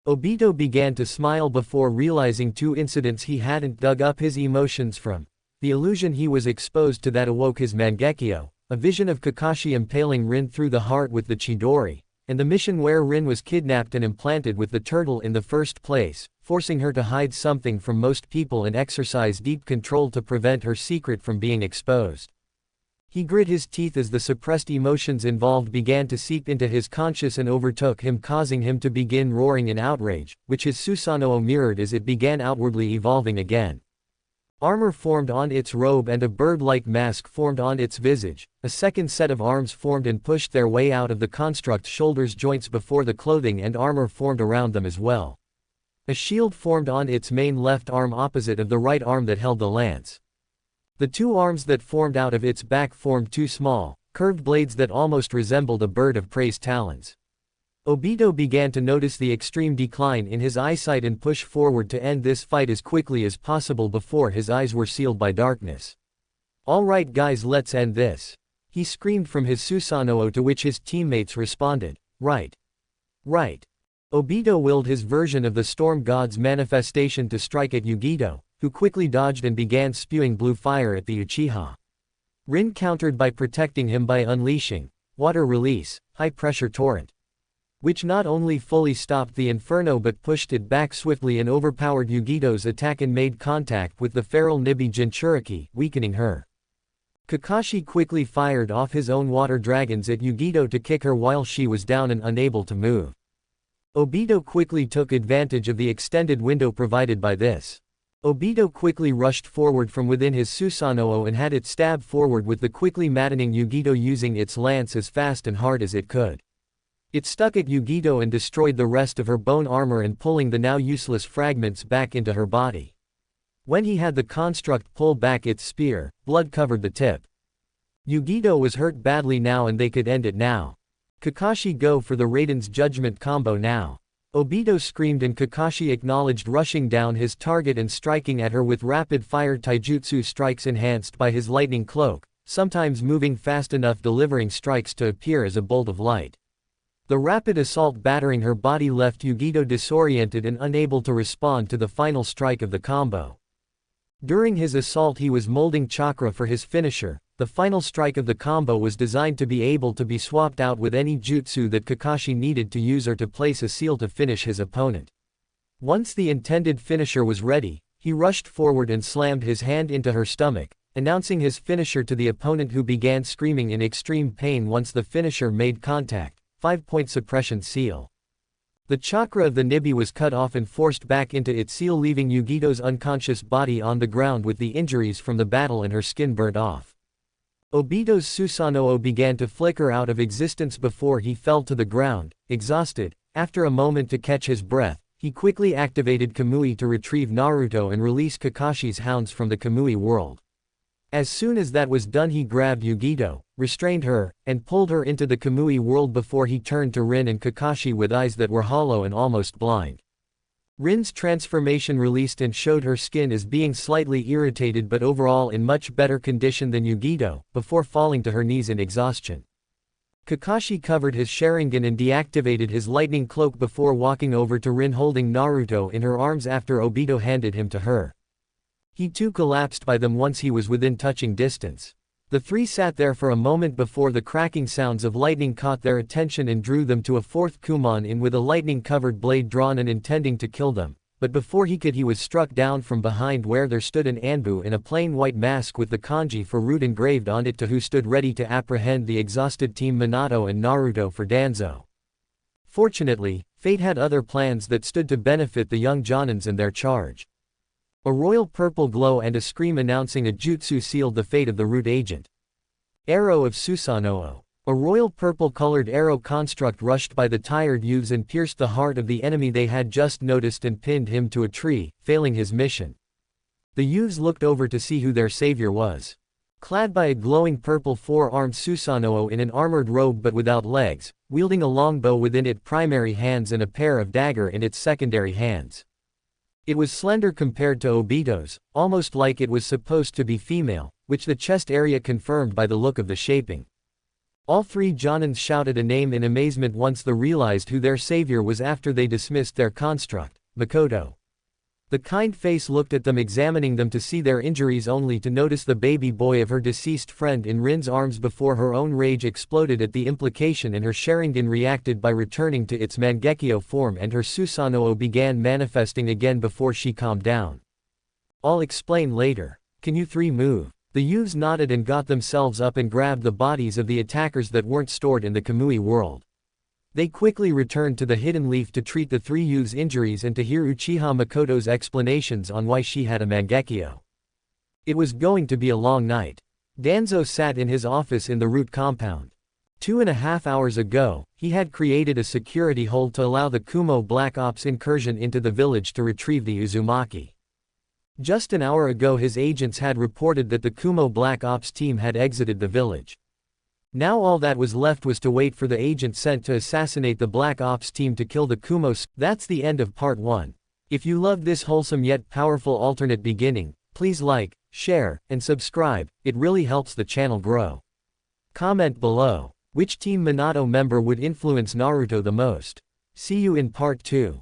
Obito began to smile before realizing two incidents he hadn't dug up his emotions from. The illusion he was exposed to that awoke his Mangekyo, a vision of Kakashi impaling Rin through the heart with the Chidori, and the mission where Rin was kidnapped and implanted with the turtle in the first place, forcing her to hide something from most people and exercise deep control to prevent her secret from being exposed. He grit his teeth as the suppressed emotions involved began to seep into his conscious and overtook him, causing him to begin roaring in outrage, which his Susanoo mirrored as it began outwardly evolving again. Armor formed on its robe and a bird-like mask formed on its visage. A second set of arms formed and pushed their way out of the construct shoulders joints before the clothing and armor formed around them as well. A shield formed on its main left arm opposite of the right arm that held the lance. The two arms that formed out of its back formed two small, curved blades that almost resembled a bird of prey's talons. Obito began to notice the extreme decline in his eyesight and push forward to end this fight as quickly as possible before his eyes were sealed by darkness. "Alright guys, let's end this," he screamed from his Susanoo, to which his teammates responded, "Right. Right." Obito willed his version of the storm god's manifestation to strike at Yugito, who quickly dodged and began spewing blue fire at the Uchiha. Rin countered by protecting him by unleashing water release, high-pressure torrent, which not only fully stopped the inferno but pushed it back swiftly and overpowered Yugito's attack and made contact with the feral Nibi Jinchuriki, weakening her. Kakashi quickly fired off his own water dragons at Yugito to kick her while she was down and unable to move. Obito quickly took advantage of the extended window provided by this. Obito quickly rushed forward from within his Susanoo and had it stab forward with the quickly maddening Yugito, using its lance as fast and hard as it could. It stuck at Yugito and destroyed the rest of her bone armor and pulling the now useless fragments back into her body. When he had the construct pull back its spear, blood covered the tip. Yugito was hurt badly now and they could end it now. Kakashi, go for the Raiden's judgment combo now. Obito screamed and Kakashi acknowledged, rushing down his target and striking at her with rapid-fire taijutsu strikes enhanced by his lightning cloak, sometimes moving fast enough delivering strikes to appear as a bolt of light. The rapid assault battering her body left Yugito disoriented and unable to respond to the final strike of the combo. During his assault he was molding chakra for his finisher. The final strike of the combo was designed to be able to be swapped out with any jutsu that Kakashi needed to use or to place a seal to finish his opponent. Once the intended finisher was ready, he rushed forward and slammed his hand into her stomach, announcing his finisher to the opponent, who began screaming in extreme pain once the finisher made contact. 5-point suppression seal. The chakra of the Nibi was cut off and forced back into its seal, leaving Yugito's unconscious body on the ground with the injuries from the battle and her skin burnt off. Obito's Susanoo began to flicker out of existence before he fell to the ground, exhausted. After a moment to catch his breath, he quickly activated Kamui to retrieve Naruto and release Kakashi's hounds from the Kamui world. As soon as that was done, he grabbed Yugito, restrained her, and pulled her into the Kamui world before he turned to Rin and Kakashi with eyes that were hollow and almost blind. Rin's transformation released and showed her skin as being slightly irritated but overall in much better condition than Yugito, before falling to her knees in exhaustion. Kakashi covered his Sharingan and deactivated his lightning cloak before walking over to Rin, holding Naruto in her arms after Obito handed him to her. He too collapsed by them once he was within touching distance. The three sat there for a moment before the cracking sounds of lightning caught their attention and drew them to a fourth Kumon in with a lightning-covered blade drawn and intending to kill them, but before he was struck down from behind where there stood an Anbu in a plain white mask with the kanji for root engraved on it, to who stood ready to apprehend the exhausted team Minato and Naruto for Danzo. Fortunately, fate had other plans that stood to benefit the young Jonins and their charge. A royal purple glow and a scream announcing a jutsu sealed the fate of the root agent. Arrow of Susanoo. A royal purple-colored arrow construct rushed by the tired youths and pierced the heart of the enemy they had just noticed and pinned him to a tree, failing his mission. The youths looked over to see who their savior was. Clad by a glowing purple four-armed Susanoo in an armored robe but without legs, wielding a longbow within its primary hands and a pair of dagger in its secondary hands. It was slender compared to Obito's, almost like it was supposed to be female, which the chest area confirmed by the look of the shaping. All three Jonins shouted a name in amazement once they realized who their savior was after they dismissed their construct, Makoto. The kind face looked at them, examining them to see their injuries, only to notice the baby boy of her deceased friend in Rin's arms before her own rage exploded at the implication, and her Sharingan reacted by returning to its Mangekyo form, and her Susanoo began manifesting again before she calmed down. I'll explain later. Can you three move? The youths nodded and got themselves up and grabbed the bodies of the attackers that weren't stored in the Kamui world. They quickly returned to the hidden leaf to treat the three youths' injuries and to hear Uchiha Makoto's explanations on why she had a Mangekyo. It was going to be a long night. Danzo sat in his office in the root compound. 2.5 hours ago, he had created a security hold to allow the Kumo Black Ops incursion into the village to retrieve the Uzumaki. Just an hour ago his agents had reported that the Kumo Black Ops team had exited the village. Now all that was left was to wait for the agent sent to assassinate the Black Ops team to kill the Kumos. That's the end of part 1. If you loved this wholesome yet powerful alternate beginning, please like, share, and subscribe, it really helps the channel grow. Comment below, which Team Minato member would influence Naruto the most? See you in part 2.